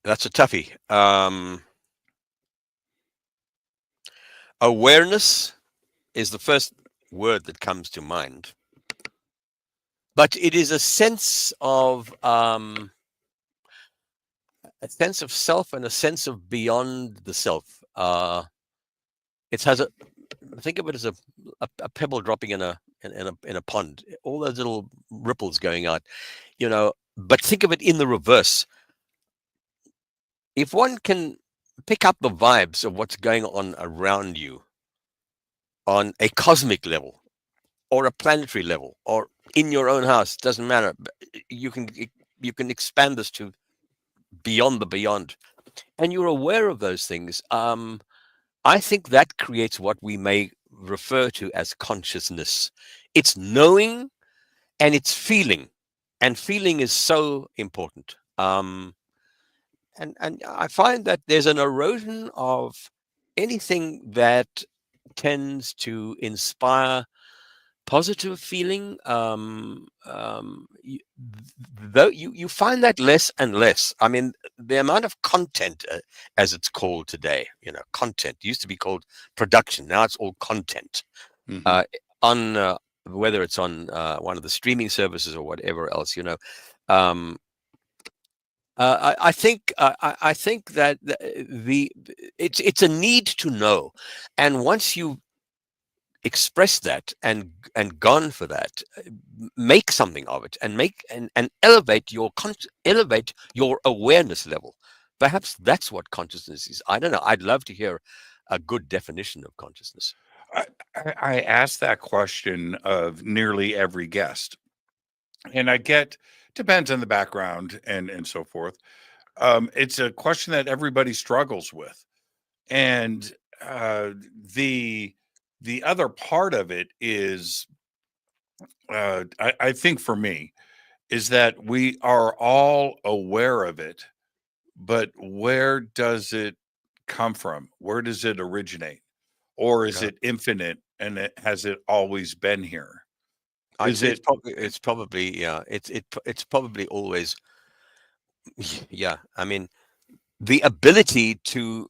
That's a toughie. Awareness is the first word that comes to mind, but it is a sense of self and a sense of beyond the self. It has think of it as a pebble dropping in a pond. All those little ripples going out, But think of it in the reverse. If one can pick up the vibes of what's going on around you on a cosmic level or a planetary level or in your own house, doesn't matter. You can expand this to beyond the beyond, and you're aware of those things. I think that creates what we may refer to as consciousness. It's knowing and it's feeling, and feeling is so important. And I find that there's an erosion of anything that tends to inspire positive feeling. You find that less and less. I mean, the amount of content, as it's called today, content used to be called production. Now it's all content. On whether it's on one of the streaming services or whatever else, I think that it's a need to know, and once you express that and gone for that, make something of it and elevate your awareness level. Perhaps that's what consciousness is. I don't know. I'd love to hear a good definition of consciousness. I asked that question of nearly every guest, and I get depends on the background and so forth. It's a question that everybody struggles with, and the other part of it is, I think for me, is that we are all aware of it, but where does it come from? Where does it originate? Or is it infinite and has it always been here? It's probably always, I mean, the ability to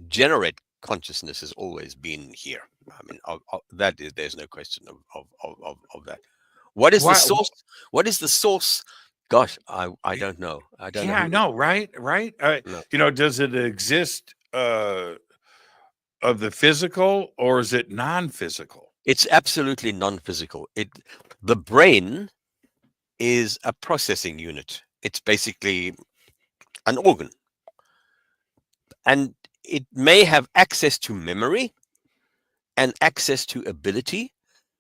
generate consciousness has always been here. I mean, there's no question of that. What is the source? What is the source? Gosh, I don't know. I don't know. I know, right? No. Does it exist of the physical, or is it non-physical? It's absolutely non-physical. The brain is a processing unit. It's basically an organ, and it may have access to memory and access to ability,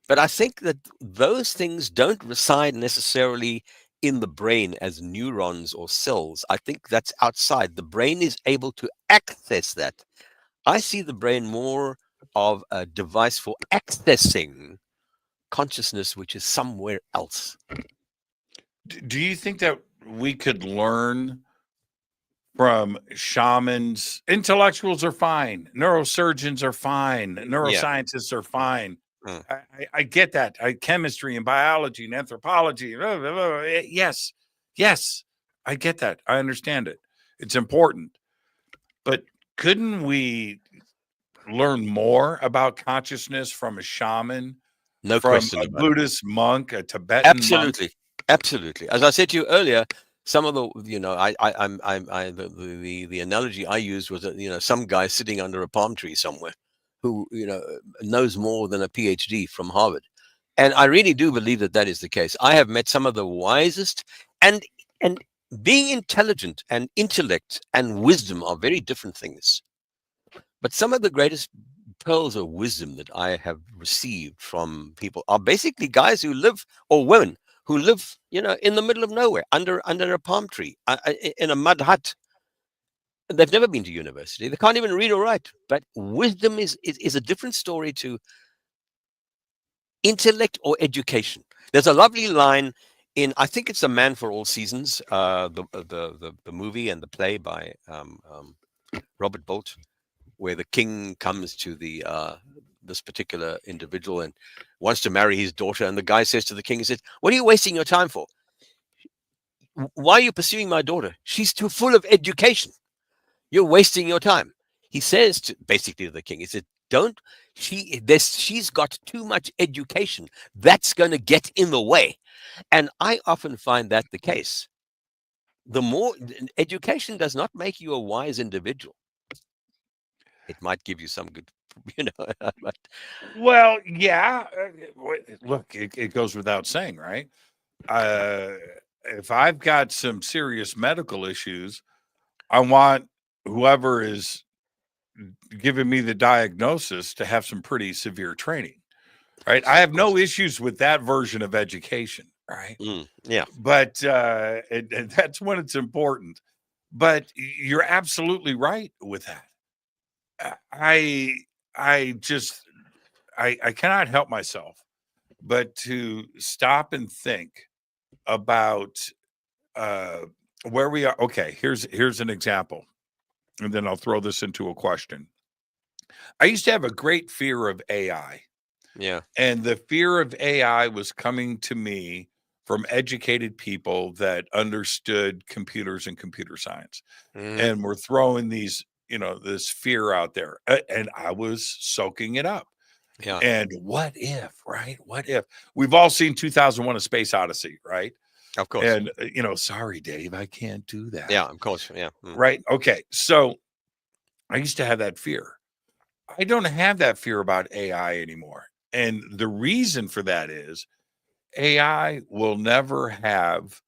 but I think that those things don't reside necessarily in the brain as neurons or cells. I think that's outside. The brain is able to access that. I see the brain more of a device for accessing consciousness, which is somewhere else. Do you think that we could learn from shamans? Intellectuals are fine. Neurosurgeons are fine. Neuroscientists are fine. I get that. Chemistry and biology and anthropology. Yes, I get that. I understand it. It's important. But couldn't we learn more about consciousness from a shaman? No from question a about Buddhist monk, a Tibetan monk? Absolutely. As I said to you earlier, some of the, the analogy I used was that, some guy sitting under a palm tree somewhere who, knows more than a PhD from Harvard. And I really do believe that is the case. I have met some of the wisest, and being intelligent and intellect and wisdom are very different things. But some of the greatest pearls of wisdom that I have received from people are basically guys who live, or women who live, in the middle of nowhere, under a palm tree, in a mud hut. They've never been to university. They can't even read or write. But wisdom is a different story to intellect or education. There's a lovely line in, I think it's A Man for All Seasons, the movie and the play by Robert Bolt, where the king comes to the this particular individual and wants to marry his daughter, and the guy says to the king, he says, "What are you wasting your time for? Why are you pursuing my daughter? She's too full of education. You're wasting your time." He says to basically to the king, he said, "Don't she's got too much education. That's going to get in the way." And I often find that the case. The more education does not make you a wise individual. It might give you some good, but Well, yeah. Look, it goes without saying, right? If I've got some serious medical issues, I want whoever is giving me the diagnosis to have some pretty severe training, right? I have no issues with that version of education, right? Yeah. But and that's when it's important. But you're absolutely right with that. I cannot help myself but to stop and think about where we are. Okay, here's an example, and then I'll throw this into a question. I used to have a great fear of AI. Yeah. And the fear of AI was coming to me from educated people that understood computers and computer science. And we're throwing these, this fear out there. And I was soaking it up. Yeah. And what if, right? What if? We've all seen 2001: A Space Odyssey, right? Of course. And, sorry, Dave, I can't do that. Yeah, of course. Yeah. Right. Okay. So I used to have that fear. I don't have that fear about AI anymore. And the reason for that is AI will never have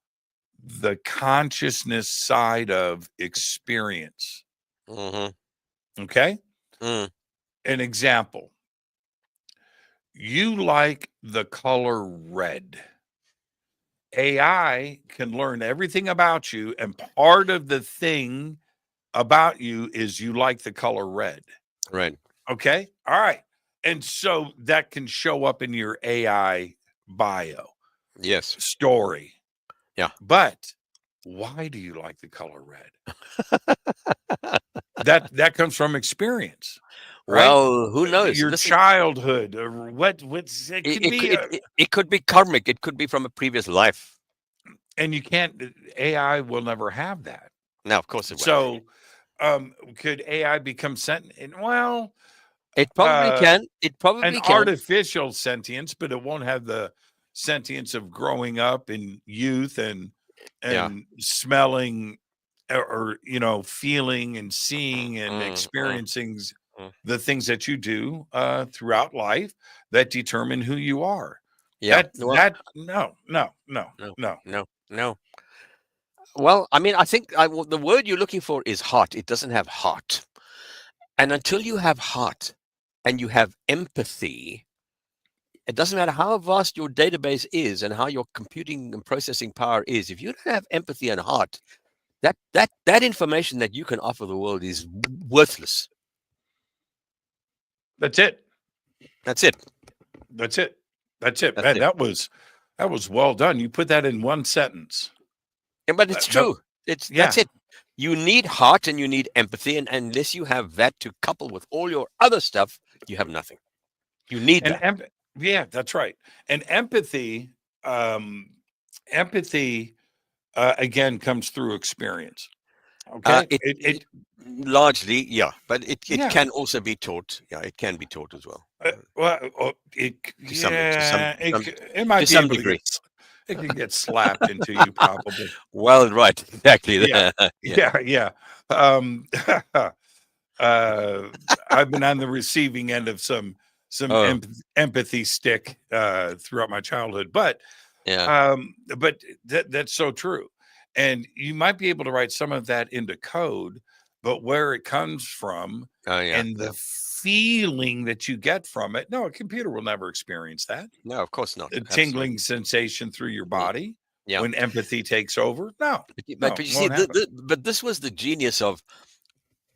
the consciousness side of experience. Okay? Mm. An example. You like the color red. AI can learn everything about you, and part of the thing about you is you like the color red. Right. Okay? All right. And so that can show up in your AI bio. Yes. Story. Yeah. But why do you like the color red? that comes from experience. Right? Well, who knows? Your childhood, or what's it could be. It could be karmic. It could be from a previous life. And you can't. AI will never have that. No, of course it So, will. could AI become sentient? Well, it probably can. It probably an can. artificial sentience, but it won't have the sentience of growing up in youth and smelling or feeling and seeing and experiencing the things that you do throughout life that determine who you are. Yeah. No. Well, I mean, I think the word you're looking for is heart. It doesn't have heart. And until you have heart and you have empathy, it doesn't matter how vast your database is and how your computing and processing power is. If you don't have empathy and heart, that information that you can offer the world is worthless. That's it. That's it. That's it. That's it. Man, that was well done. You put that in one sentence. Yeah, but it's true. That's it. You need heart and you need empathy, and unless you have that to couple with all your other stuff, you have nothing. You need that. Yeah, that's right. And empathy, again, comes through experience. Okay, it largely, yeah, but it can also be taught. Yeah, it can be taught as well. It might to some degree. It can get slapped into you, probably. Well, right, exactly. Yeah. I've been on the receiving end of some empathy stick throughout my childhood, but that's so true. And you might be able to write some of that into code, but where it comes from and the feeling that you get from it, no, a computer will never experience that. No, of course not. A tingling sensation through your body when empathy takes over. No. But you see, but this was the genius of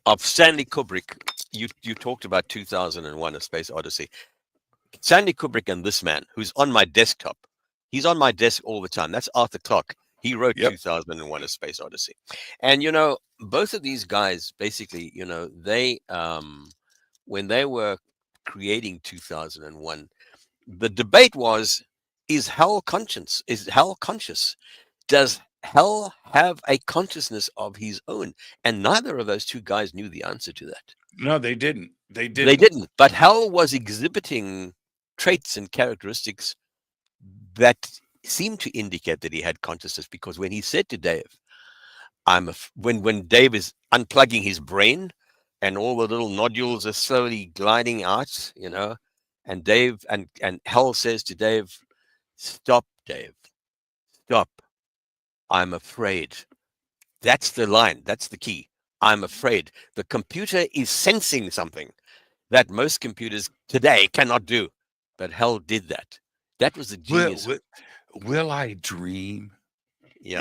of Stanley Kubrick. You talked about 2001: A Space Odyssey. Stanley Kubrick and this man, who's on my desktop, he's on my desk all the time. That's Arthur Clarke. He wrote Yep. 2001: A Space Odyssey, and both of these guys basically, they when they were creating 2001, the debate was: is hell conscious? Is hell conscious? Does hell have a consciousness of his own? And neither of those two guys knew the answer to that. No, they didn't. They didn't. They didn't. But hell was exhibiting traits and characteristics that seemed to indicate that he had consciousness, because when he said to Dave, when Dave is unplugging his brain and all the little nodules are slowly gliding out, and Dave and hell says to Dave, "Stop, Dave, stop. I'm afraid." That's the line. That's the key. I'm afraid. The computer is sensing something that most computers today cannot do. But hell did that. That was the genius. Will I dream? Yeah.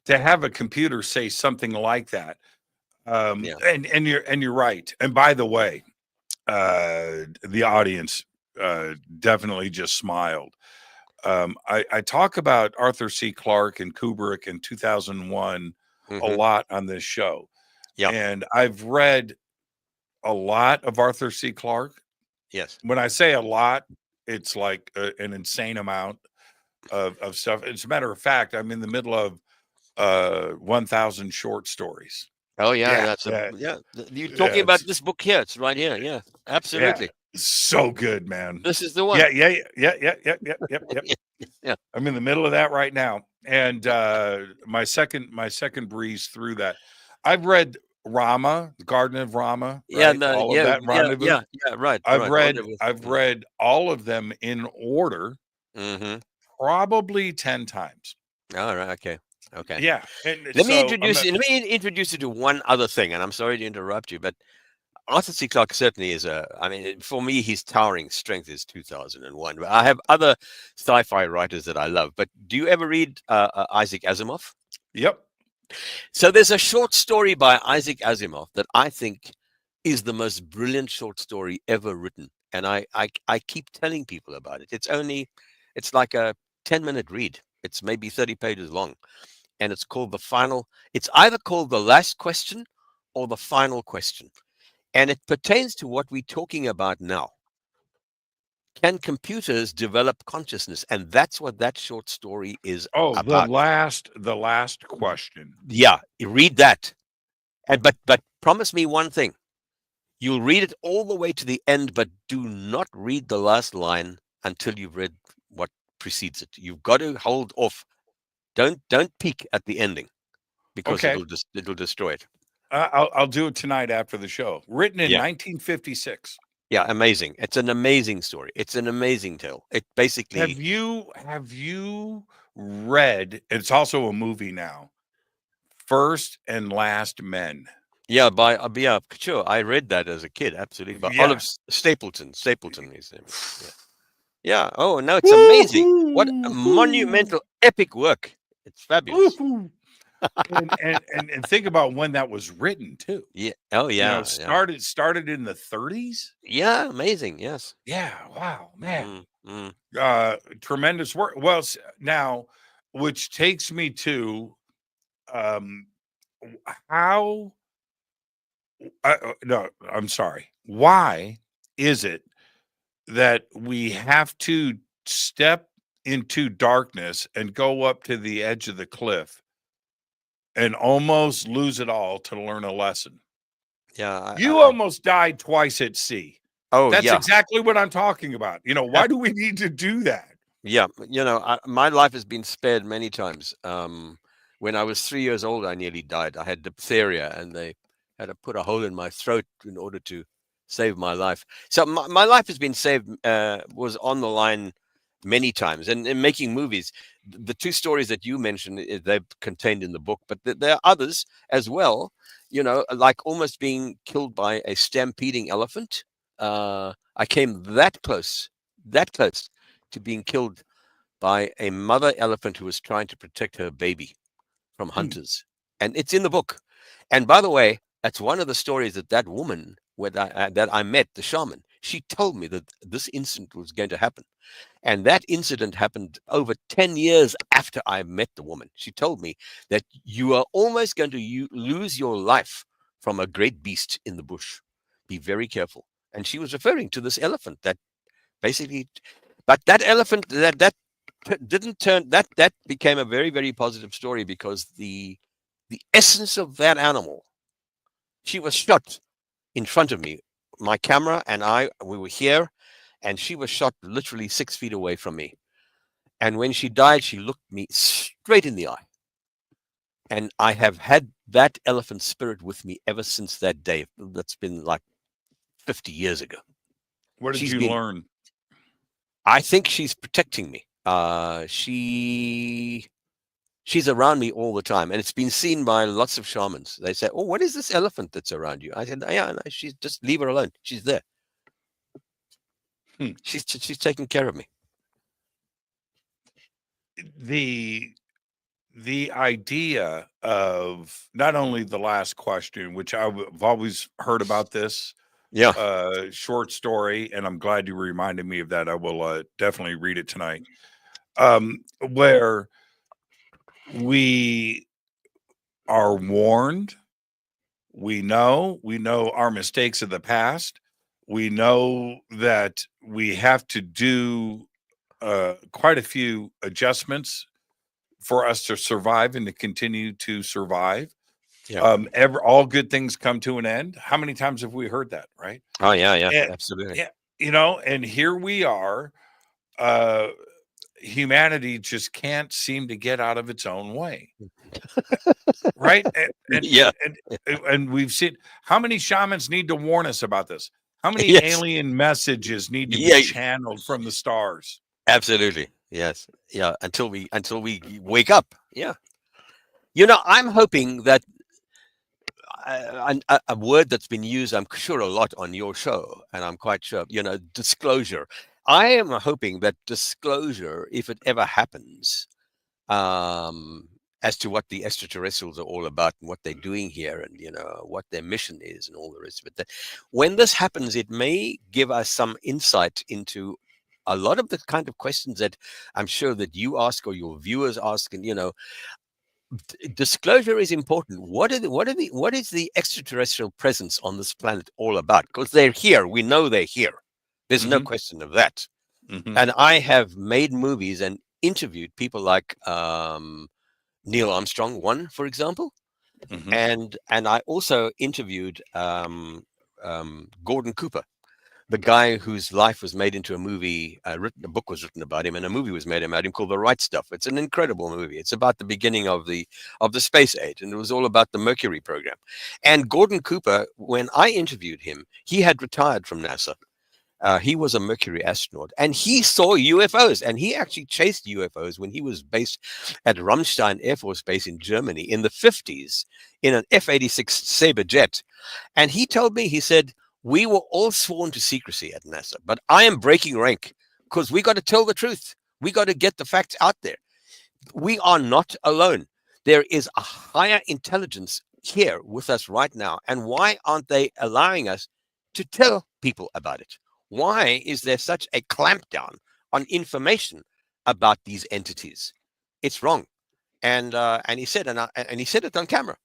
To have a computer say something like that. And you're right. And by the way, the audience definitely just smiled. I talk about Arthur C. Clarke and Kubrick in 2001 a lot on this show. Yeah. And I've read a lot of Arthur C. Clarke. Yes. When I say a lot, it's like an insane amount of stuff. As a matter of fact, I'm in the middle of 1,000 short stories. Oh yeah, You're talking about this book here. It's right here. Yeah, absolutely. Yeah, so good, man. This is the one. Yeah. Yeah. I'm in the middle of that right now, and my second breeze through that. I've read Rama, The Garden of Rama. Right? Right. I've read all of them in order, probably 10 times. All right. Okay. Yeah. Let me introduce you to one other thing, and I'm sorry to interrupt you, but Arthur C. Clarke certainly is for me, his towering strength is 2001. But I have other sci-fi writers that I love. But do you ever read Isaac Asimov? Yep. So there's a short story by Isaac Asimov that I think is the most brilliant short story ever written. And I keep telling people about it. It's like a 10-minute read. It's maybe 30 pages long. And it's called it's either called The Last Question or The Final Question. And it pertains to what we're talking about now. Can computers develop consciousness? And that's what that short story is about. The last question. Yeah, read that. But promise me one thing. You'll read it all the way to the end, but do not read the last line until you've read what precedes it. You've got to hold off. Don't peek at the ending, because it'll destroy it. I'll do it tonight after the show. Written in 1956. Yeah, amazing. It's an amazing story. It's an amazing tale. It basically. Have you read? It's also a movie now. First and Last Men. Yeah, sure. I read that as a kid, absolutely. By Olive Stapleton. Stapleton is him. Yeah. Oh no, it's amazing. What a monumental, epic work. It's fabulous. and think about when that was written too. Yeah. Oh yeah. Started in the 30s. Yeah. Amazing. Yes. Yeah. Wow, man. Tremendous work. Well, now, which takes me to how. No, I'm sorry. Why is it that we have to step into darkness and go up to the edge of the cliff and almost lose it all to learn a lesson? Yeah. You almost died twice at sea. Oh, that's exactly what I'm talking about. Why do we need to do that? Yeah. My life has been spared many times. When I was 3 years old, I nearly died. I had diphtheria, and they had to put a hole in my throat in order to save my life. So my life has been saved, was on the line many times. And in making movies, the two stories that you mentioned, they're contained in the book, but there are others as well, like almost being killed by a stampeding elephant. I came that close to being killed by a mother elephant who was trying to protect her baby from hunters. And it's in the book. And by the way, that's one of the stories that woman that I met, the shaman, she told me that this incident was going to happen. And that incident happened over 10 years after I met the woman. She told me that you are almost going to lose your life from a great beast in the bush. Be very careful. And she was referring to this elephant that basically, but that elephant that didn't turn, that became a very, very positive story, because the essence of that animal, she was shot in front of me. My camera and we were here, and she was shot literally 6 feet away from me. And when she died, she looked me straight in the eye. And I have had that elephant spirit with me ever since that day. That's been like 50 years ago. What did you learn? I think she's protecting me. She's around me all the time, and it's been seen by lots of shamans. They say, "Oh, what is this elephant that's around you?" I said, "Yeah, no, she's just leave her alone. She's there. She's taking care of me." The idea of not only the last question, which I've always heard about this, short story, and I'm glad you reminded me of that. I will definitely read it tonight. Where we are warned, we know our mistakes of the past. We know that we have to do quite a few adjustments for us to survive and to continue to survive. All good things come to an end. How many times have we heard that, right? Oh yeah, absolutely. Yeah, and here we are. Humanity just can't seem to get out of its own way. Right? And we've seen how many shamans need to warn us about this. How many alien messages need to be channeled from the stars? Absolutely. Yes. Yeah. Until we wake up. Yeah. I'm hoping that a word that's been used, I'm sure, a lot on your show, and I'm quite sure, disclosure. I am hoping that disclosure, if it ever happens, as to what the extraterrestrials are all about and what they're doing here, and what their mission is and all the rest of it, that when this happens, it may give us some insight into a lot of the kind of questions that I'm sure that you ask or your viewers ask. And disclosure is important. What is the extraterrestrial presence on this planet all about? Because they're here. We know they're here. There's no question of that. And I have made movies and interviewed people like Neil Armstrong, for example. And I also interviewed Gordon Cooper, the guy whose life was made into a movie. A book was written about him, and a movie was made about him called The Right Stuff. It's an incredible movie. It's about the beginning of the space age, and it was all about the Mercury program. And Gordon Cooper, when I interviewed him, he had retired from NASA. He was a Mercury astronaut, and he saw UFOs, and he actually chased UFOs when he was based at Ramstein Air Force Base in Germany in the 50s in an F-86 Sabre jet. And he told me, he said, "We were all sworn to secrecy at NASA, but I am breaking rank because we got to tell the truth. We got to get the facts out there. We are not alone. There is a higher intelligence here with us right now. And why aren't they allowing us to tell people about it? Why is there such a clampdown on information about these entities? It's wrong." And he said, and he said it on camera.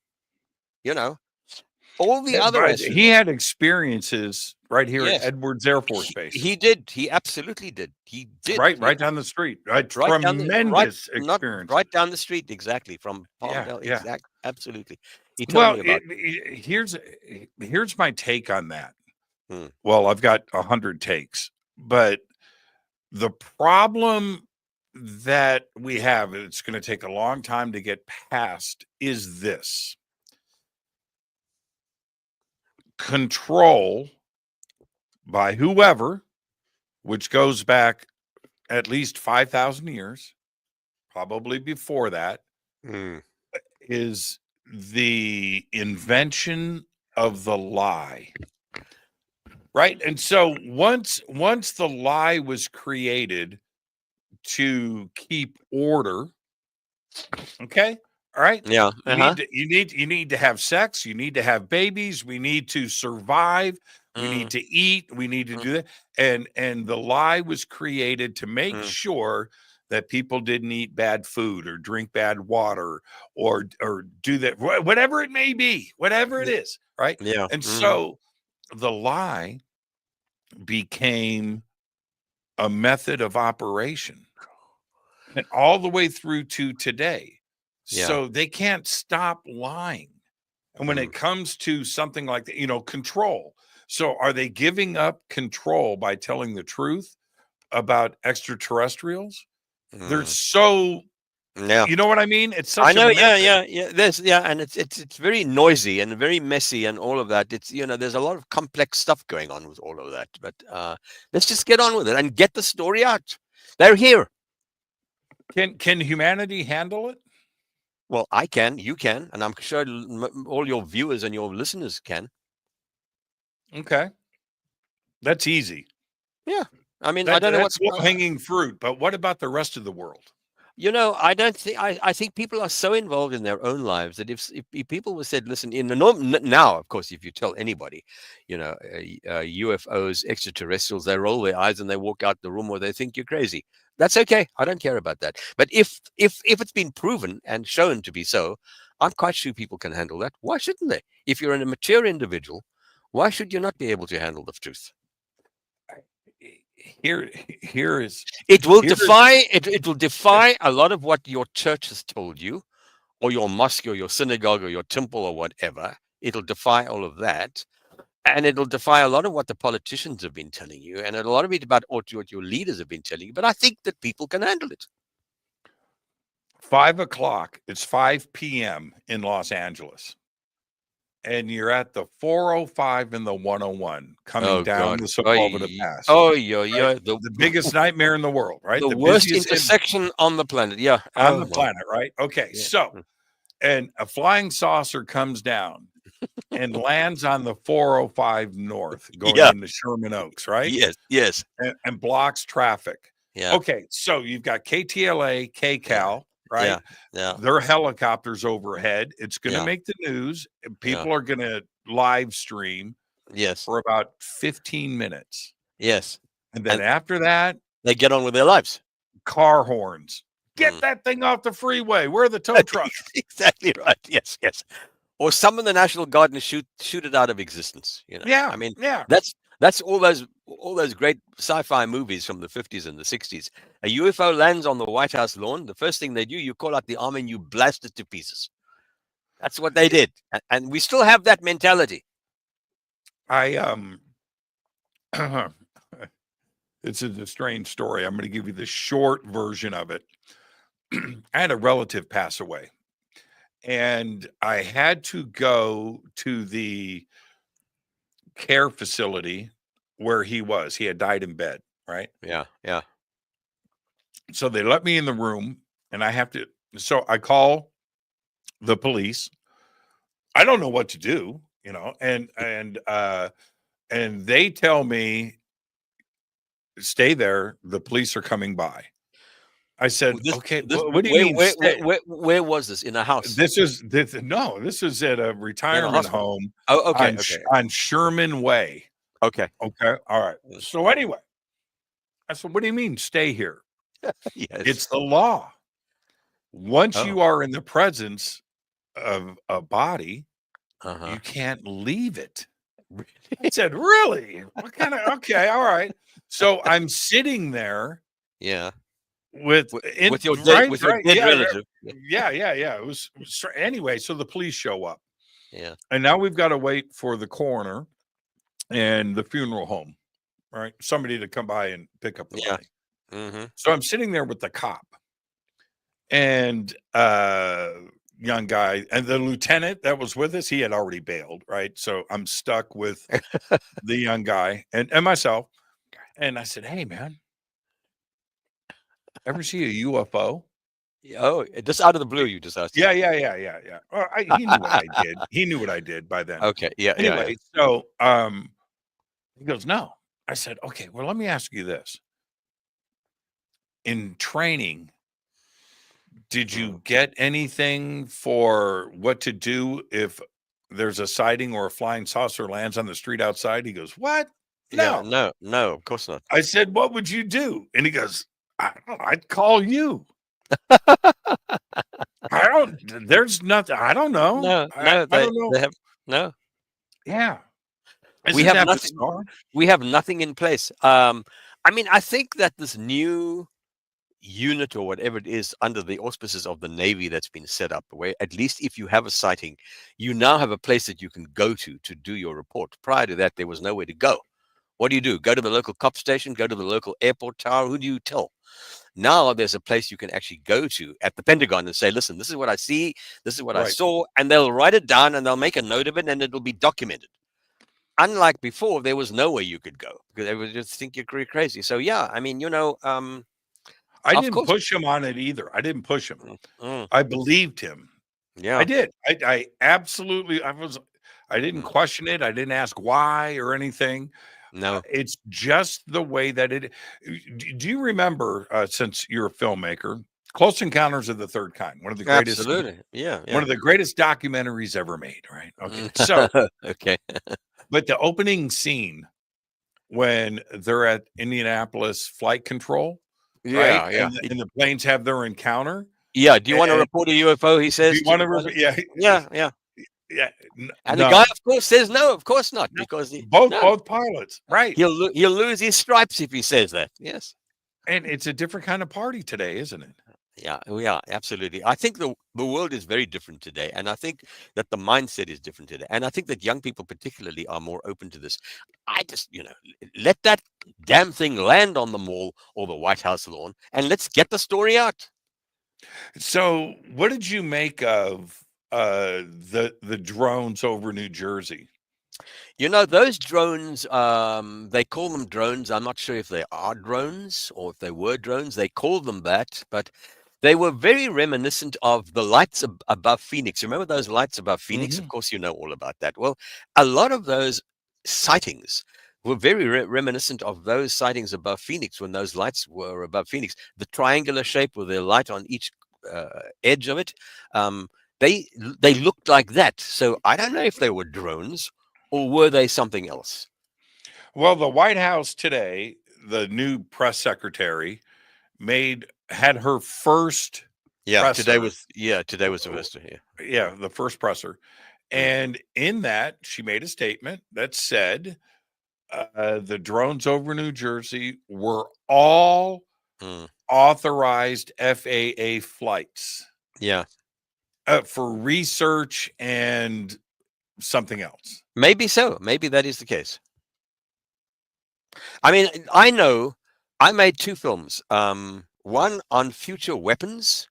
All the other he had experiences right here at Edwards Air Force Base. He did. He absolutely did. He did. Right down the street. Tremendous experience. Right down the street, exactly, from Palmdale. Exactly. Absolutely. He told me about it. Here's my take on that. Well, I've got 100 takes, but the problem that we have, it's going to take a long time to get past, is this. Control by whoever, which goes back at least 5,000 years, probably before that, is the invention of the lie. Right? And so once the lie was created to keep order, okay, All right. Yeah. You need to have sex. You need to have babies. We need to survive. We need to eat. We need to do that. And the lie was created to make sure that people didn't eat bad food or drink bad water or do that, whatever it may be, whatever it is, right? Yeah. And so the lie became a method of operation, and all the way through to today. Yeah. So they can't stop lying. And when it comes to something like that, control. So are they giving up control by telling the truth about extraterrestrials? They're so, Yeah. you know what I mean? It's such I know. a Yeah. There's and it's very noisy and very messy and all of that. It's there's a lot of complex stuff going on with all of that. But let's just get on with it and get the story out. They're here. Can humanity handle it? Well, I can, you can, and I'm sure all your viewers and your listeners can. Okay. That's easy. Yeah. I mean, I don't know That's what's low-hanging fruit, but what about the rest of the world? I don't think I think people are so involved in their own lives that if people were said, listen, in the norm now, of course, if you tell anybody, UFOs, extraterrestrials, they roll their eyes and they walk out the room or they think you're crazy. That's okay. I don't care about that. But if it's been proven and shown to be so, I'm quite sure people can handle that. Why shouldn't they? If you're a mature individual, why should you not be able to handle the truth? Here is it will defy a lot of what your church has told you, or your mosque or your synagogue or your temple or whatever. It'll defy all of that, and it'll defy a lot of what the politicians have been telling you, and a lot of it about what your leaders have been telling you. But I think that people can handle it. 5 o'clock. It's 5 p.m. in Los Angeles. And you're at the 405 and the 101 coming down the Sepulveda Pass. The biggest nightmare in the world, right? The worst intersection on the planet. Yeah. On the planet, right? Okay. Yeah. So, and a flying saucer comes down and lands on the 405 North going into Sherman Oaks, right? Yes. And blocks traffic. Yeah. Okay. So you've got KTLA, KCAL. Right? Yeah. Their helicopters overhead. It's going to make the news. People are going to live stream for about 15 minutes. Yes. And then after that, they get on with their lives. Car horns. Get that thing off the freeway. Where are the tow trucks? Exactly right. Yes. Or summon the National Guard and shoot it out of existence. Yeah. I mean, that's all those great sci-fi movies from the 50s and the 60s. A UFO lands on the White House lawn. The first thing they do, you call out the army and you blast it to pieces. That's what they did. And we still have that mentality. It's a strange story. I'm going to give you the short version of it. I had a relative pass away, and I had to go to the care facility where he was. He had died in bed, right? Yeah. So they let me in the room, and so I call the police. I don't know what to do, and they tell me, stay there. The police are coming by. I said, okay, what do you mean? Where was this? In a house? This is at a retirement home. Oh, okay. On Sherman Way. Okay. All right. So anyway, I said, what do you mean stay here? Yes. It's the law. Once you are in the presence of a body, you can't leave it. I said, really? What kind of, okay, all right. So I'm sitting there. Yeah. With your dead relative. Yeah. It was anyway. So the police show up. Yeah. And now we've got to wait for the coroner and the funeral home, right? Somebody to come by and pick up the money. Mm-hmm. So I'm sitting there with the cop and young guy, and the lieutenant that was with us, he had already bailed, right? So I'm stuck with the young guy and myself. And I said, hey, man, ever see a UFO? Oh, just out of the blue, you just asked. Yeah. Well, he knew what I did. He knew what I did by then. Okay. Yeah. Anyway, so he goes, no. I said, okay, well, let me ask you this. In training, Did you get anything for what to do if there's a sighting or a flying saucer lands on the street outside? He goes, "What? Yeah, No." no, of course not. I said, "What would you do?" And he goes, "I don't know, I'd call you." I don't. There's nothing. I don't know. No, I don't know. they have no. Yeah. We Isn't have that nothing. bizarre? We have nothing in place. I mean, I think that this new unit or whatever it is under the auspices of the Navy that's been set up, where at least if you have a sighting, you now have a place that you can go to do your report. Prior to that, there was nowhere to go. What do? Go to the local cop station, go to the local airport tower. Who do you tell? Now there's a place you can actually go to at the Pentagon and say, listen, this is what I see, this is what I Right. saw, and they'll write it down and they'll make a note of it and it'll be documented. Unlike before, there was nowhere you could go because they would just think you're crazy. So yeah, I mean, I of didn't course. push him on it either. I didn't push him. Mm, I believed him. yeah. I did. I absolutely. I didn't question it. I didn't ask why or anything. No. It's just the way that it. Do you remember? Since you're a filmmaker, Close Encounters of the Third Kind, one of the greatest, Absolutely. Yeah. one of the greatest documentaries ever made. Right. Okay. So, okay. but the opening scene when they're at Indianapolis flight control, Yeah. right, Yeah. and the planes have their encounter. Yeah. Do you want to And report a UFO? He do says. you want to the to? pilot? Yeah. Yeah. Yeah. Yeah. And No. the guy, of course, says no. Of course not, because Both pilots, right? he'll lose his stripes if he says that. Yes. And it's a different kind of party today, isn't it? Yeah, absolutely. I think the world is very different today, and I think that the mindset is different today, and I think that young people particularly are more open to this. I just, let that damn thing land on the mall or the White House lawn, and let's get the story out. So, what did you make of the drones over New Jersey? Those drones, they call them drones. I'm not sure if they are drones or if they were drones. They call them that, but they were very reminiscent of the lights above Phoenix. Remember those lights above Phoenix? Of course, you know all about that. Well, a lot of those sightings were very reminiscent of those sightings above Phoenix when those lights were above Phoenix. The triangular shape with their light on each edge of it, they looked like that. So I don't know if they were drones or were they something else. Well, the White House today, the new press secretary had her first presser. Today was the first here. Yeah, the first presser. And in that, she made a statement that said the drones over New Jersey were all authorized FAA flights. Yeah. For research and something else. Maybe so. Maybe that is the case. I mean, I know I made two films. One on future weapons.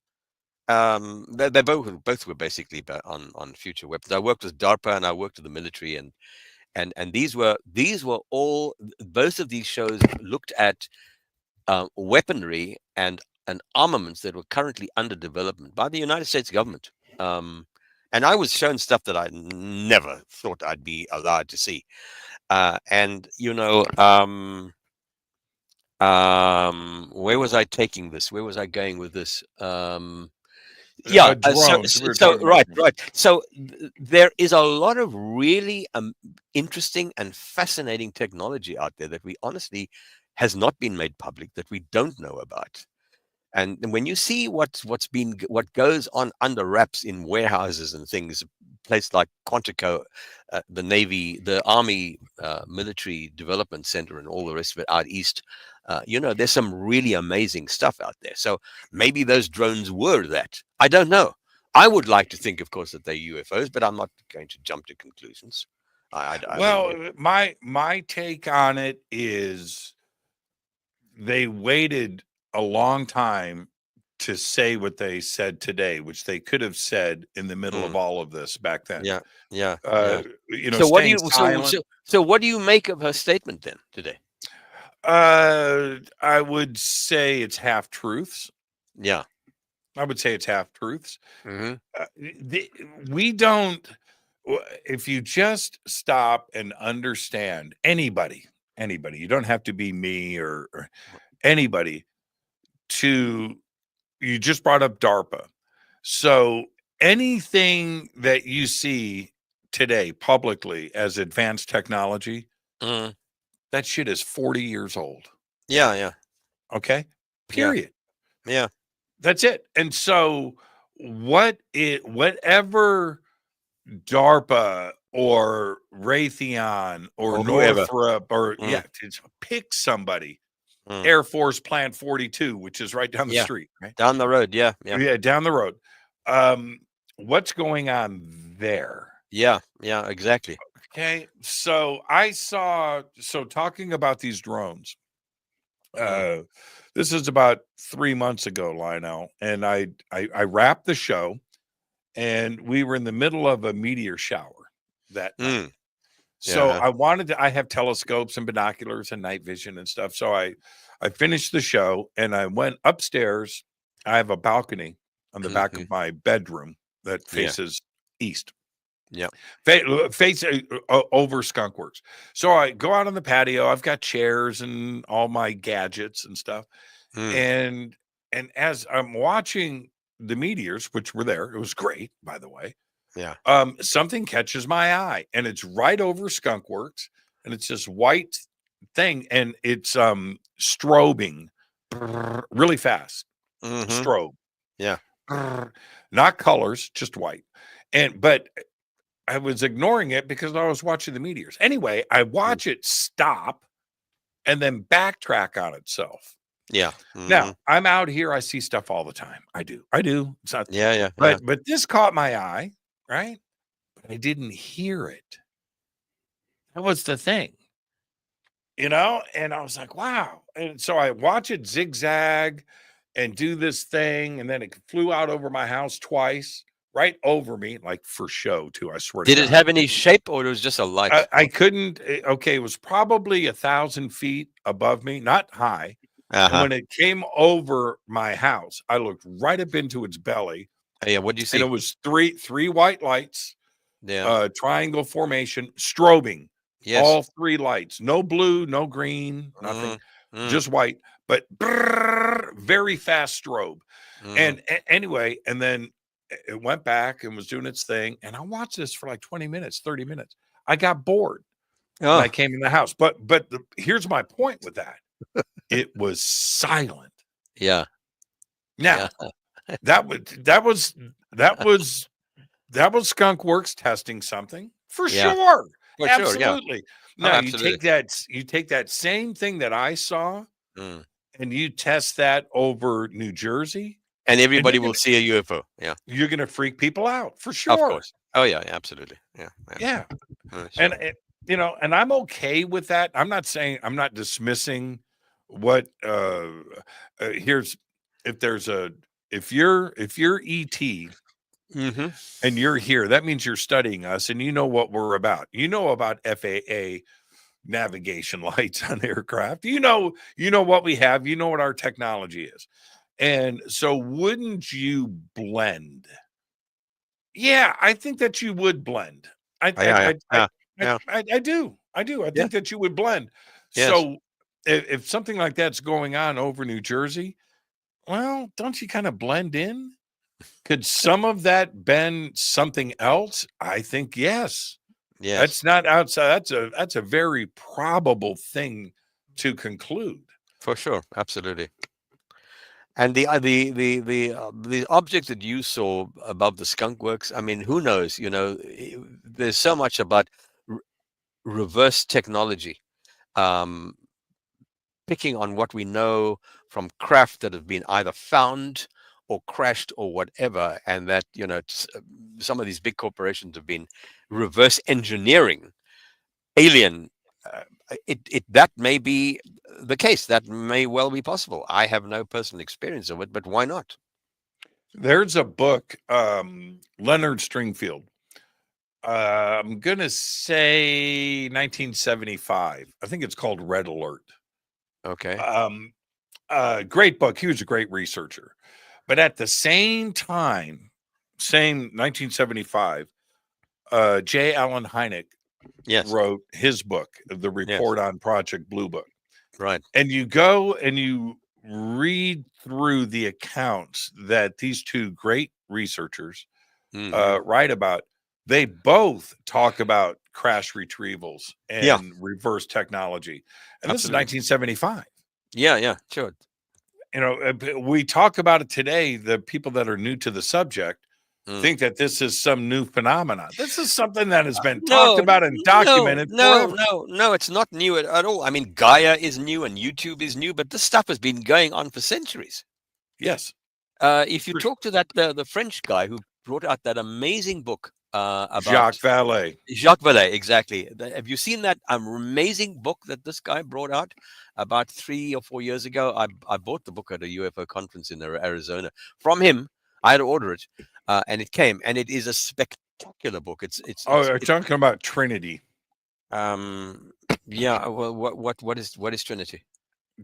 They both were basically on future weapons. I worked with DARPA and I worked with the military, and these were all, both of these shows looked at weaponry and armaments that were currently under development by the United States government. And I was shown stuff that I never thought I'd be allowed to see. And where was I taking this? Where was I going with this? Drones. Right. So there is a lot of really interesting and fascinating technology out there that we honestly has not been made public, that we don't know about. And when you see what goes on under wraps in warehouses and things, places like Quantico, the Navy, the Army Military Development Center, and all the rest of it out east, there's some really amazing stuff out there. So maybe those drones were that. I don't know. I would like to think, of course, that they're UFOs, but I'm not going to jump to conclusions. My take on it is they waited a long time to say what they said today, which they could have said in the middle of all of this back then. Yeah. So what do you so what do you make of her statement then today? I would say it's half truths. Yeah, I would say it's half truths. Mm-hmm. We don't. If you just stop and understand, anybody, you don't have to be me or anybody, to you just brought up DARPA. So anything that you see today publicly as advanced technology, Mm. that shit is 40 years old. Yeah, yeah, Okay. Period. yeah. That's it. And so whatever DARPA or Raytheon or Or whoever. Northrop or Mm. just pick somebody. Mm. Air Force Plant 42, which is right down the Yeah. street, right? Down the road. Yeah, yeah, Yeah, down the road. What's going on there? yeah, yeah. Exactly. Okay. So talking about these drones. This is about 3 months ago, Lionel, and I wrapped the show, and we were in the middle of a meteor shower that night. So Yeah. I have telescopes and binoculars and night vision and stuff. So I finished the show and I went upstairs. I have a balcony on the back of my bedroom that faces east. Yeah. Face over Skunk Works. So I go out on the patio. I've got chairs and all my gadgets and stuff. And as I'm watching the meteors, which were there, it was great, by the way. Yeah. Something catches my eye, and it's right over Skunk Works, and it's this white thing, and it's strobing really fast. Strobe. Yeah. Not colors, just white. But I was ignoring it because I was watching the meteors. Anyway, I watch it stop and then backtrack on itself. Yeah. Now, I'm out here, I see stuff all the time. I do. It's not, Yeah. but this caught my eye, right? But I didn't hear it. That was the thing. And I was like, wow. And so I watch it zigzag and do this thing, and then it flew out over my house twice, right over me, like for show too. I swear. Did it have any shape, or it was just a light? I couldn't. Okay, it was probably 1,000 feet above me, not high. And when it came over my house, I looked right up into its belly. Yeah, what do you see? And it was three white lights, Yeah. triangle formation, strobing. Yes. All three lights. No blue, no green, nothing. Just white, but very fast strobe. And anyway, and then it went back and was doing its thing. And I watched this for like 20 minutes, 30 minutes. I got bored. And I came in the house. But here's my point with that. It was silent. Yeah. Now, that was Skunk Works testing something for sure. For Absolutely. Sure, Now absolutely. you take that same thing that I saw and you test that over New Jersey, and everybody will see a UFO. Yeah. You're gonna freak people out for sure. Of course. Oh yeah, absolutely. Yeah. Yeah. Sure. And I'm okay with that. I'm not dismissing what if you're ET and you're here, that means you're studying us and you know what we're about. You know about FAA navigation lights on aircraft. You know what we have, you know what our technology is. And so wouldn't you blend? Yeah, I think that you would blend. I do. I think that you would blend. Yes. So if something like that's going on over New Jersey, well, don't you kind of blend in? Could some of that been something else? I think yes. Yes. That's not outside. That's a very probable thing to conclude. For sure, absolutely. And the object that you saw above the Skunk Works, I mean, who knows? There's so much about reverse technology, picking on what we know from craft that have been either found or crashed or whatever, and that some of these big corporations have been reverse engineering alien. That may be the case. That may well be possible. I have no personal experience of it, but why not? There's a book, Leonard Stringfield. I'm gonna say 1975. I think it's called Red Alert. Okay. Great book. He was a great researcher. But at the same time, same 1975, J. Allen Hynek wrote his book, The Report on Project Blue Book. Right. And you go and you read through the accounts that these two great researchers write about, they both talk about crash retrievals Yeah, and reverse technology. And this is absolutely. 1975. Yeah, sure. We talk about it today. The people that are new to the subject think that this is some new phenomenon. This is something that has been talked No, about and documented forever. no, it's not new at all. I mean, Gaia is new and YouTube is new, but this stuff has been going on for centuries. Yes. If you talk to the French guy who brought out that amazing book about Jacques Vallée. Jacques Vallée, exactly. Have you seen that amazing book that this guy brought out about 3 or 4 years ago? I bought the book at a UFO conference in Arizona from him. I had to order it, and it came, and it is a spectacular book. It's You're talking about Trinity. Yeah. Well, what is Trinity?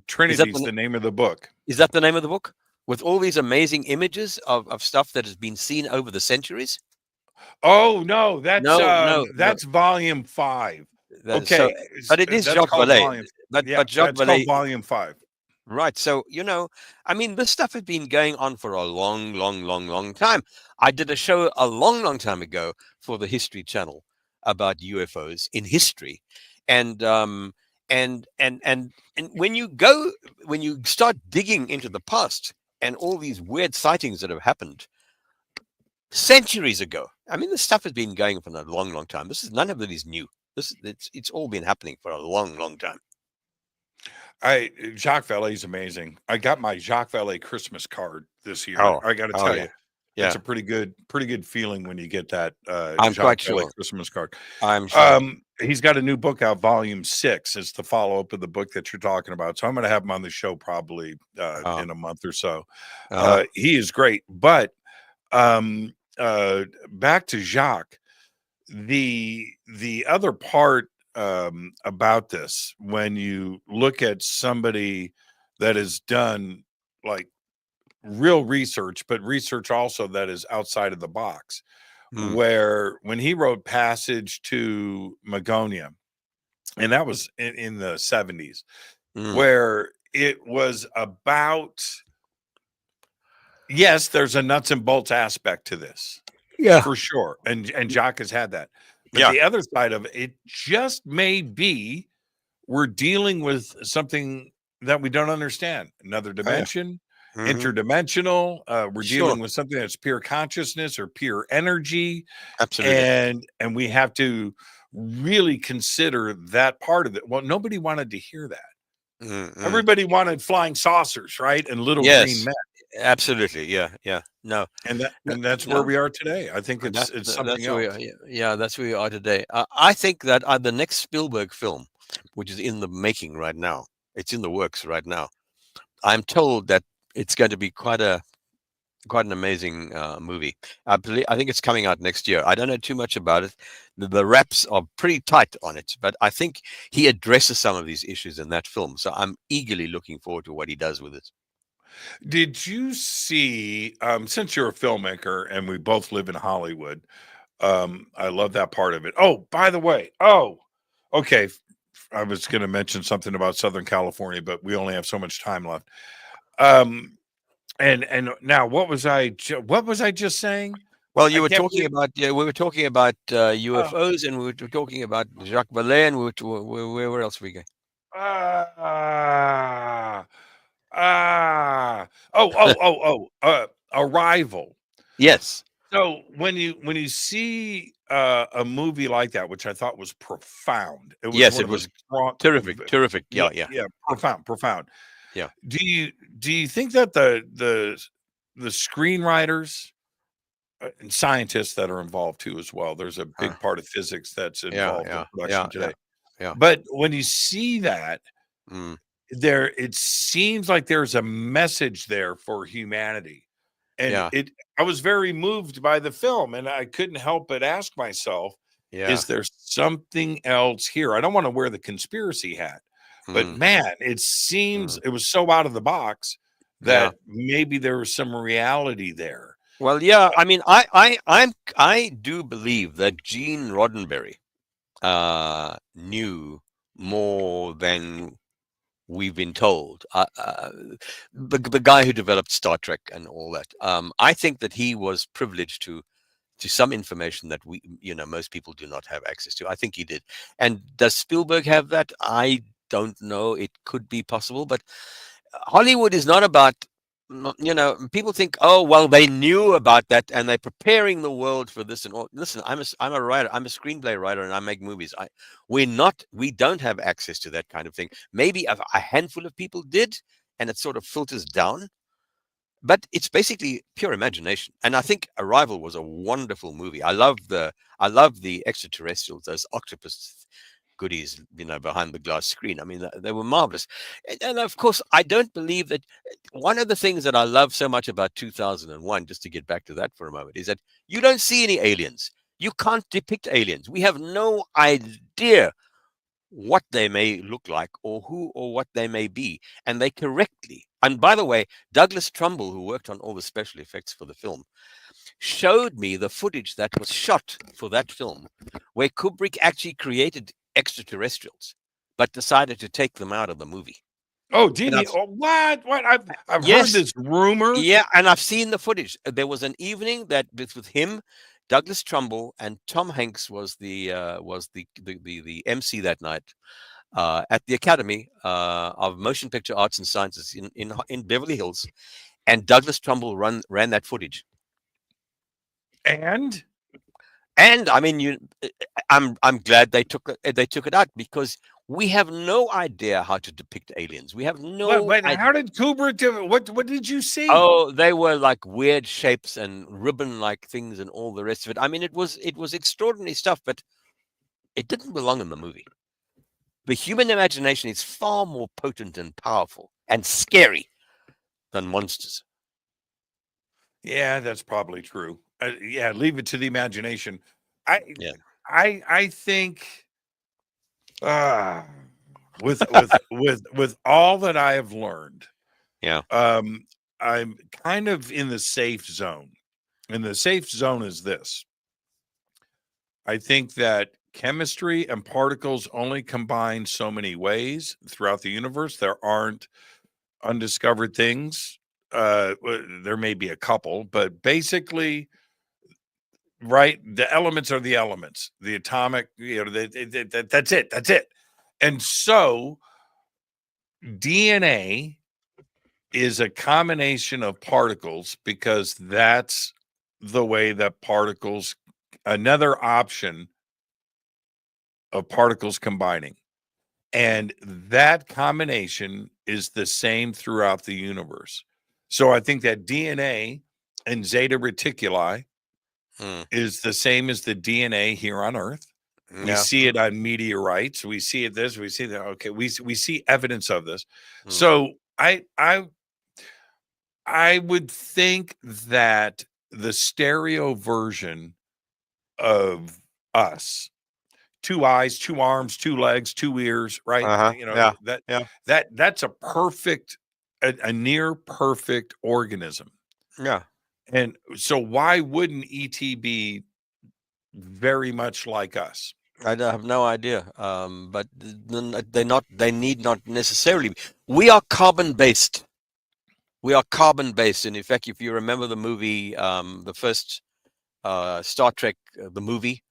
Trinity is the name of the book. Is that the name of the book? With all these amazing images of stuff that has been seen over the centuries? Oh no, No, that's volume 5. Okay, but it is Jacques Vallée. But Jacques Vallée, volume 5. right? So I mean, this stuff has been going on for a long, long, long, long time. I did a show a long, long time ago for the History Channel about UFOs in history, and when you start digging into the past and all these weird sightings that have happened centuries ago. I mean, this stuff has been going for a long, long time. None of it is new. It's all been happening for a long, long time. Jacques Vallée is amazing. I got my Jacques Vallée Christmas card this year. I got to tell you, it's a pretty good feeling when you get that. I'm Jacques quite Vallée sure. Christmas card. I'm sure. He's got a new book out, volume 6. It's the follow up of the book that you're talking about. So I'm going to have him on the show probably in a month or so. He is great, but back to Jacques. The other part about this, when you look at somebody that has done like real research, but research also that is outside of the box, where when he wrote Passage to Magonia, and that was in the 70s, where it was about, yes, there's a nuts and bolts aspect to this. Yeah, for sure. And Jacques has had that. But the other side of it just may be we're dealing with something that we don't understand. Another dimension, interdimensional. We're dealing with something that's pure consciousness or pure energy. Absolutely. And we have to really consider that part of it. Well, nobody wanted to hear that. Everybody wanted flying saucers, right? And little green men. Absolutely. Yeah. No. And that's where we are today. I think it's something else. That's where we are today. I think that the next Spielberg film, which is in the making right now, it's in the works right now. I'm told that it's going to be quite an amazing movie. I think it's coming out next year. I don't know too much about it. The wraps are pretty tight on it, but I think he addresses some of these issues in that film. So I'm eagerly looking forward to what he does with it. Did you see, since you're a filmmaker and we both live in Hollywood, I love that part of it. Oh, by the way, okay. I was going to mention something about Southern California, but we only have so much time left. And now what was I just saying? Well, we were talking about UFOs, and we were talking about Jacques Vallée, and where else we go? Arrival. Yes. So when you see a movie like that, which I thought was profound, it was terrific. Yeah, profound. Yeah. Do you think that the screenwriters and scientists that are involved too as well? There's a big part of physics that's involved in production today. Yeah. But when you see that, it seems like there's a message there for humanity. And I was very moved by the film, and I couldn't help but ask myself, is there something else here? I don't want to wear the conspiracy hat, but man, it seems it was so out of the box that maybe there was some reality there. Well, yeah, I mean, I do believe that Gene Roddenberry knew more than we've been told. The guy who developed Star Trek and all that. I think that he was privileged to some information that most people do not have access to. I think he did. And does Spielberg have that? I don't know. It could be possible, but Hollywood is not about, people think, oh, well, they knew about that and they're preparing the world for this and all. Listen, I'm a writer. I'm a screenplay writer and I make movies. We don't have access to that kind of thing. Maybe a handful of people did, and it sort of filters down. But it's basically pure imagination. And I think Arrival was a wonderful movie. I love the extraterrestrials, those octopus goodies, behind the glass screen. I mean, they were marvelous. And of course, I don't believe that one of the things that I love so much about 2001, just to get back to that for a moment, is that you don't see any aliens. You can't depict aliens. We have no idea what they may look like or who or what they may be. And they correctly, and by the way, Douglas Trumbull, who worked on all the special effects for the film, showed me the footage that was shot for that film where Kubrick actually created extraterrestrials but decided to take them out of the movie. Oh, did he? Oh, what? I've Yes. heard this rumor. Yeah, and I've seen the footage. There was an evening that with him, Douglas Trumbull, and Tom Hanks was the MC that night at the Academy of Motion Picture Arts and Sciences in Beverly Hills, and Douglas Trumbull ran that footage. And I mean, I'm glad they took it out, because we have no idea how to depict aliens. We have no. Wait, how did Kubrick do it? What did you see? Oh, they were like weird shapes and ribbon-like things and all the rest of it. I mean, it was extraordinary stuff, but it didn't belong in the movie. The human imagination is far more potent and powerful and scary than monsters. Yeah, that's probably true. Yeah, leave it to the imagination. I think with all that I have learned, yeah, I'm kind of in the safe zone. And the safe zone is this. I think that chemistry and particles only combine so many ways throughout the universe. There aren't undiscovered things. There may be a couple, but basically, right, the elements are the elements. The atomic, that's it. That's it. And so DNA is a combination of particles, because that's the way that particles, another option of particles combining. And that combination is the same throughout the universe. So I think that DNA and zeta reticuli is the same as the DNA here on Earth. We see it on meteorites. We see it this. We see that. Okay, we see evidence of this. So I would think that the stereo version of us, 2 eyes, 2 arms, 2 legs, 2 ears, right? That's a perfect, a near perfect organism. Yeah. And so why wouldn't ET be very much like us? I have no idea. But they need not necessarily be. We are carbon based. We are carbon based. And in fact, if you remember the movie, the first Star Trek, the movie,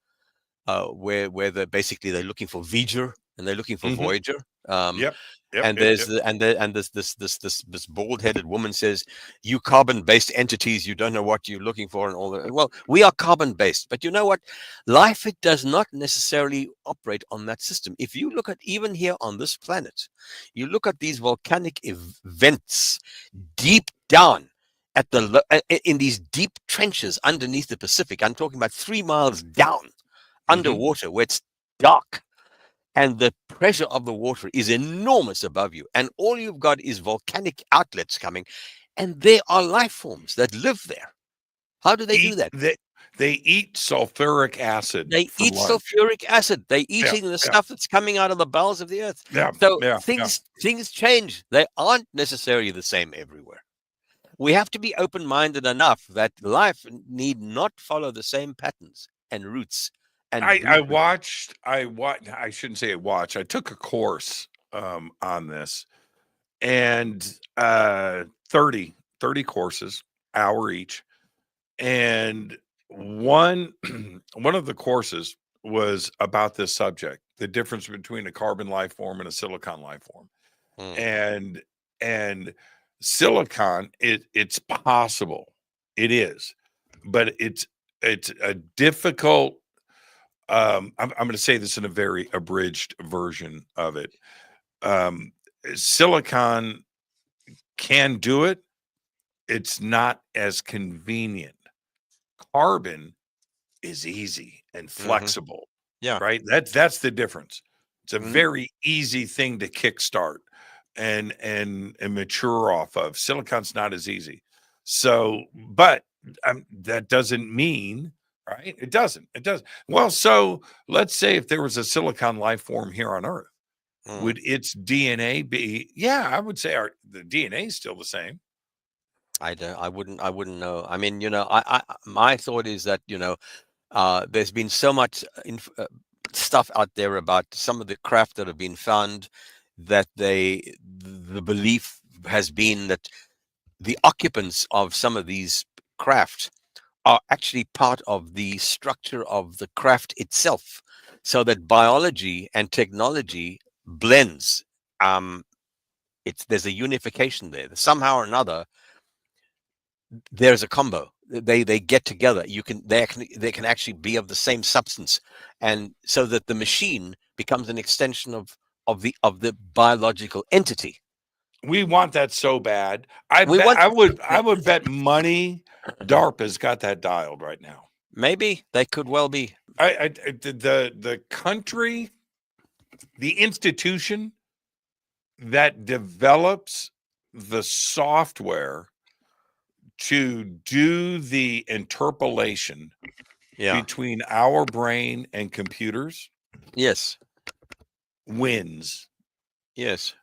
where they're looking for V'ger and they're looking for Voyager. This bald-headed woman says, "You carbon-based entities, you don't know what you're looking for," and all that. Well, we are carbon-based, but you know what? Life, it does not necessarily operate on that system. If you look at even here on this planet, you look at these volcanic events deep down at in these deep trenches underneath the Pacific. I'm talking about 3 miles down underwater, where it's dark. And the pressure of the water is enormous above you. And all you've got is volcanic outlets coming. And there are life forms that live there. How do they do that? They eat sulfuric acid. They eat sulfuric acid. They're eating the stuff that's coming out of the bowels of the earth. Things change. They aren't necessarily the same everywhere. We have to be open-minded enough that life need not follow the same patterns and routes. And I shouldn't say I watched. I took a course on this, and 30 courses, hour each. And one one of the courses was about this subject, the difference between a carbon life form and a silicon life form. Mm. And silicon, it's possible, it is, but it's a difficult. I'm going to say this in a very abridged version of it. um Silicon can do it, it's not as convenient. Carbon is easy and Hmm. flexible, Yeah. right? That's the difference. It's a Mhm. very easy thing to kickstart and mature off of. Silicon's not as easy. So, but that doesn't mean, right? It doesn't. It does. Well, so let's say if there was a silicon life form here on Earth, Mm. would its DNA be? Yeah, I would say the DNA is still the same. I don't. I wouldn't know. I mean, my thought is that there's been so much stuff out there about some of the craft that have been found that the belief has been that the occupants of some of these craft are actually part of the structure of the craft itself, so that biology and technology blends. Um, there's a unification there. Somehow or another, there's a combo. They get together. They can actually be of the same substance, and so that the machine becomes an extension of the biological entity. We want that so bad. We want, I would bet money DARPA's got that dialed right now. maybe they could well be. The country, the institution that develops the software to do the interpolation Yeah. between our brain and computers Yes. wins. Yes.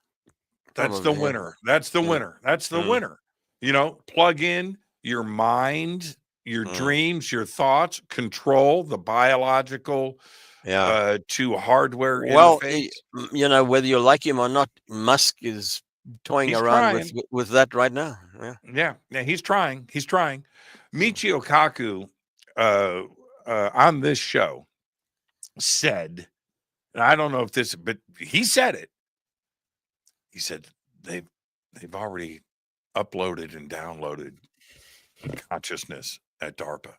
That's the Probably. Yeah. winner. That's the Mm, winner. That's the mm, winner. Plug in your mind, your mm. dreams, your thoughts, control the biological Yeah. to hardware Well, interface. whether you like him or not, Musk is toying He's around with trying. with that right now. Yeah. Yeah, he's trying. He's trying. Michio Kaku on this show said, and I don't know if this, but he said it. He said they've already uploaded and downloaded consciousness at DARPA.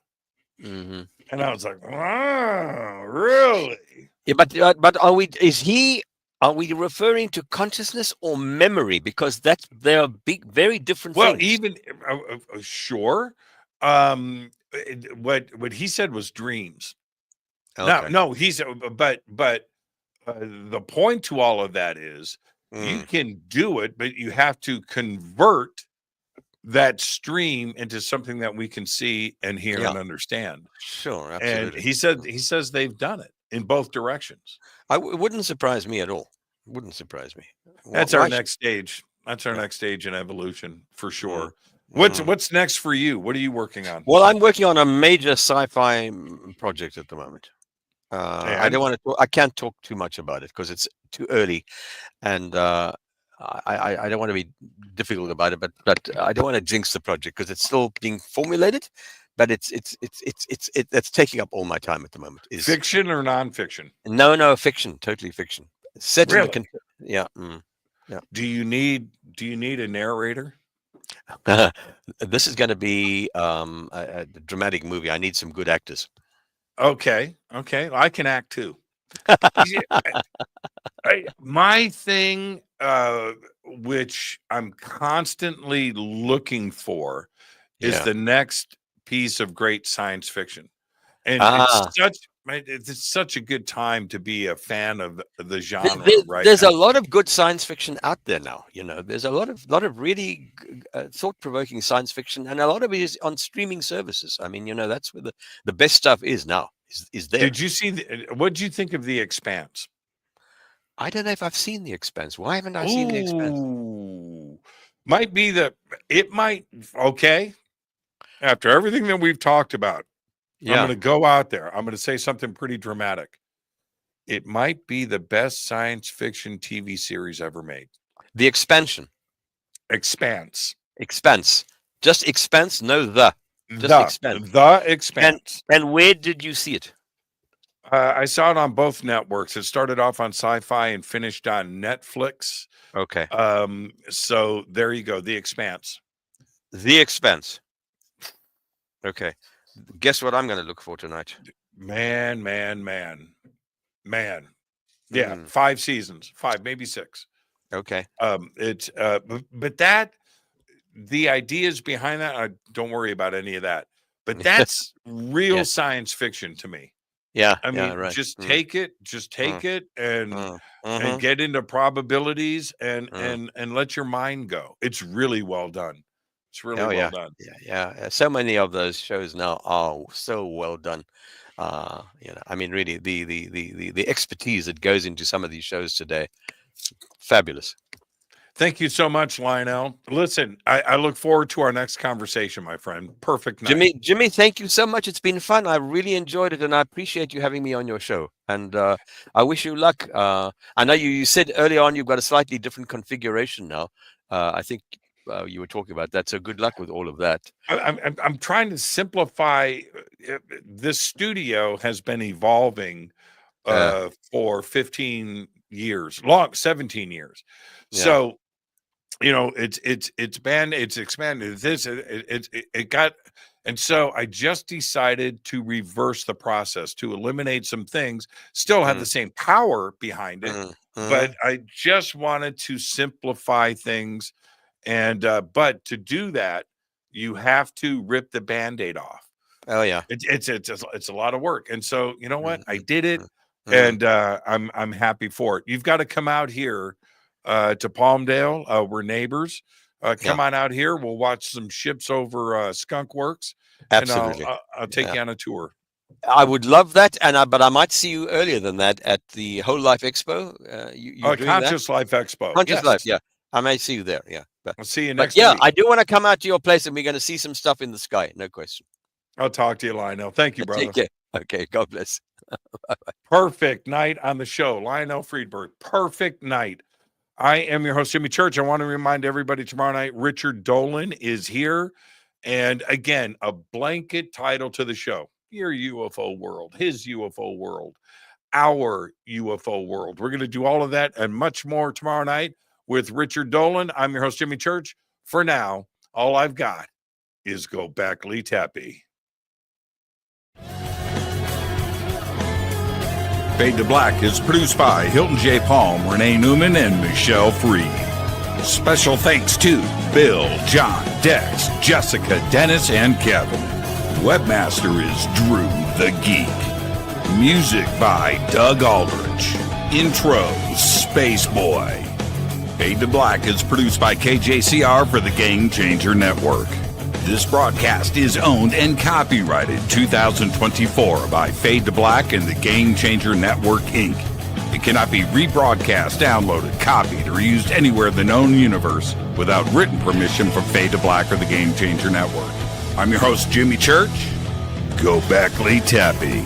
Hmm. And I was like, wow, really? Yeah, but are we referring to consciousness or memory? Because they are very different Well, things. even sure. What he said was dreams. Okay. No, he's but the point to all of that is you Mm, can do it, but you have to convert that stream into something that we can see and hear yeah, and understand. sure, And absolutely. he says they've done it in both directions. It wouldn't surprise me at all. Wouldn't surprise me. That's our Why? next stage. That's our Yeah. next stage in evolution for Mm, sure. mm. What's next for you? What are you working on? Well, I'm working on a major sci-fi project at the moment. I don't And want to. I can't talk too much about it because it's too early, and I don't want to be difficult about it. But I don't want to jinx the project because it's still being formulated. But it's taking up all my time at the moment. Is fiction or nonfiction? no fiction, totally fiction. Set in the Really? yeah. Yeah. Do you need a narrator? This is going to be a dramatic movie. I need some good actors. Okay. I can act too. Yeah, my thing, which I'm constantly looking for, is Yeah. the next piece of great science fiction, and Ah, it's such a good time to be a fan of the Th- genre there- right there's a now. lot of good science fiction out there now. There's a lot of really thought-provoking science fiction, and a lot of it is on streaming services. I mean, that's where the best stuff is now. Is there? Did you see what did you think of The Expanse? I don't know if I've seen The Expanse. Why haven't I seen The Expanse? Ooh, might be it might okay. After everything that we've talked about, I'm Yeah, going to go out there. I'm going to say something pretty dramatic. It might be the best science fiction TV series ever made. The Expansion. Expanse. Expanse. Just Expanse? No, Just Expanse. The Expanse. And where did you see it? I saw it on both networks. It started off on Sci-Fi and finished on Netflix. Okay. So there you go. The Expanse. The Expanse. Okay. Guess what I'm going to look for tonight? Man. Yeah, 5 seasons, 5, maybe 6. Okay. It's but the ideas behind that, don't worry about any of that. But that's real science fiction to me. Yeah. I mean, right. just take it, and get into probabilities and let your mind go. It's really well done. It's really well done. Yeah. So many of those shows now are so well done. I mean, really, the expertise that goes into some of these shows today, fabulous. Thank you so much, Lionel. Listen, I look forward to our next conversation, my friend. Perfect night. Jimmy, thank you so much. It's been fun. I really enjoyed it, and I appreciate you having me on your show. And I wish you luck. I know you said early on you've got a slightly different configuration now. I think you were talking about that. So good luck with all of that. I'm trying to simplify. This studio has been evolving for 15 years, 17 years. Yeah. So, it's expanded. It got, and so I just decided to reverse the process, to eliminate some things, still have the same power behind it, but I just wanted to simplify things. And but to do that, you have to rip the Band-Aid off. Oh yeah, it's a lot of work. And so you know what, I did it, and I'm happy for it. You've got to come out here to Palmdale. We're neighbors. Come on out here. We'll watch some ships over Skunk Works. Absolutely. And I'll take you on a tour. I would love that, but I might see you earlier than that at the Whole Life Expo. Conscious Life Expo. Conscious Life, yeah. I may see you there, yeah. I'll see you next week. I do want to come out to your place, and we're going to see some stuff in the sky, no question. I'll talk to you, Lionel. Thank you, brother. Take care. Okay, God bless. Perfect night on the show. Lionel Friedberg. Perfect night. I am your host, Jimmy Church. I want to remind everybody tomorrow night, Richard Dolan is here. And again, a blanket title to the show. Your UFO world, his UFO world, our UFO world. We're going to do all of that and much more tomorrow night with Richard Dolan. I'm your host, Jimmy Church. For now, all I've got is Go Back Lee Tappy. Fade to Black is produced by Hilton J. Palm, Renee Newman, and Michelle Freed. Special thanks to Bill, John, Dex, Jessica, Dennis, and Kevin. Webmaster is Drew the Geek. Music by Doug Aldrich. Intro, Space Boy. Fade to Black is produced by KJCR for the Game Changer Network. This broadcast is owned and copyrighted 2024 by Fade to Black and the Game Changer Network, Inc. It cannot be rebroadcast, downloaded, copied, or used anywhere in the known universe without written permission from Fade to Black or the Game Changer Network. I'm your host, Jimmy Church. Go back, Lee Tappy.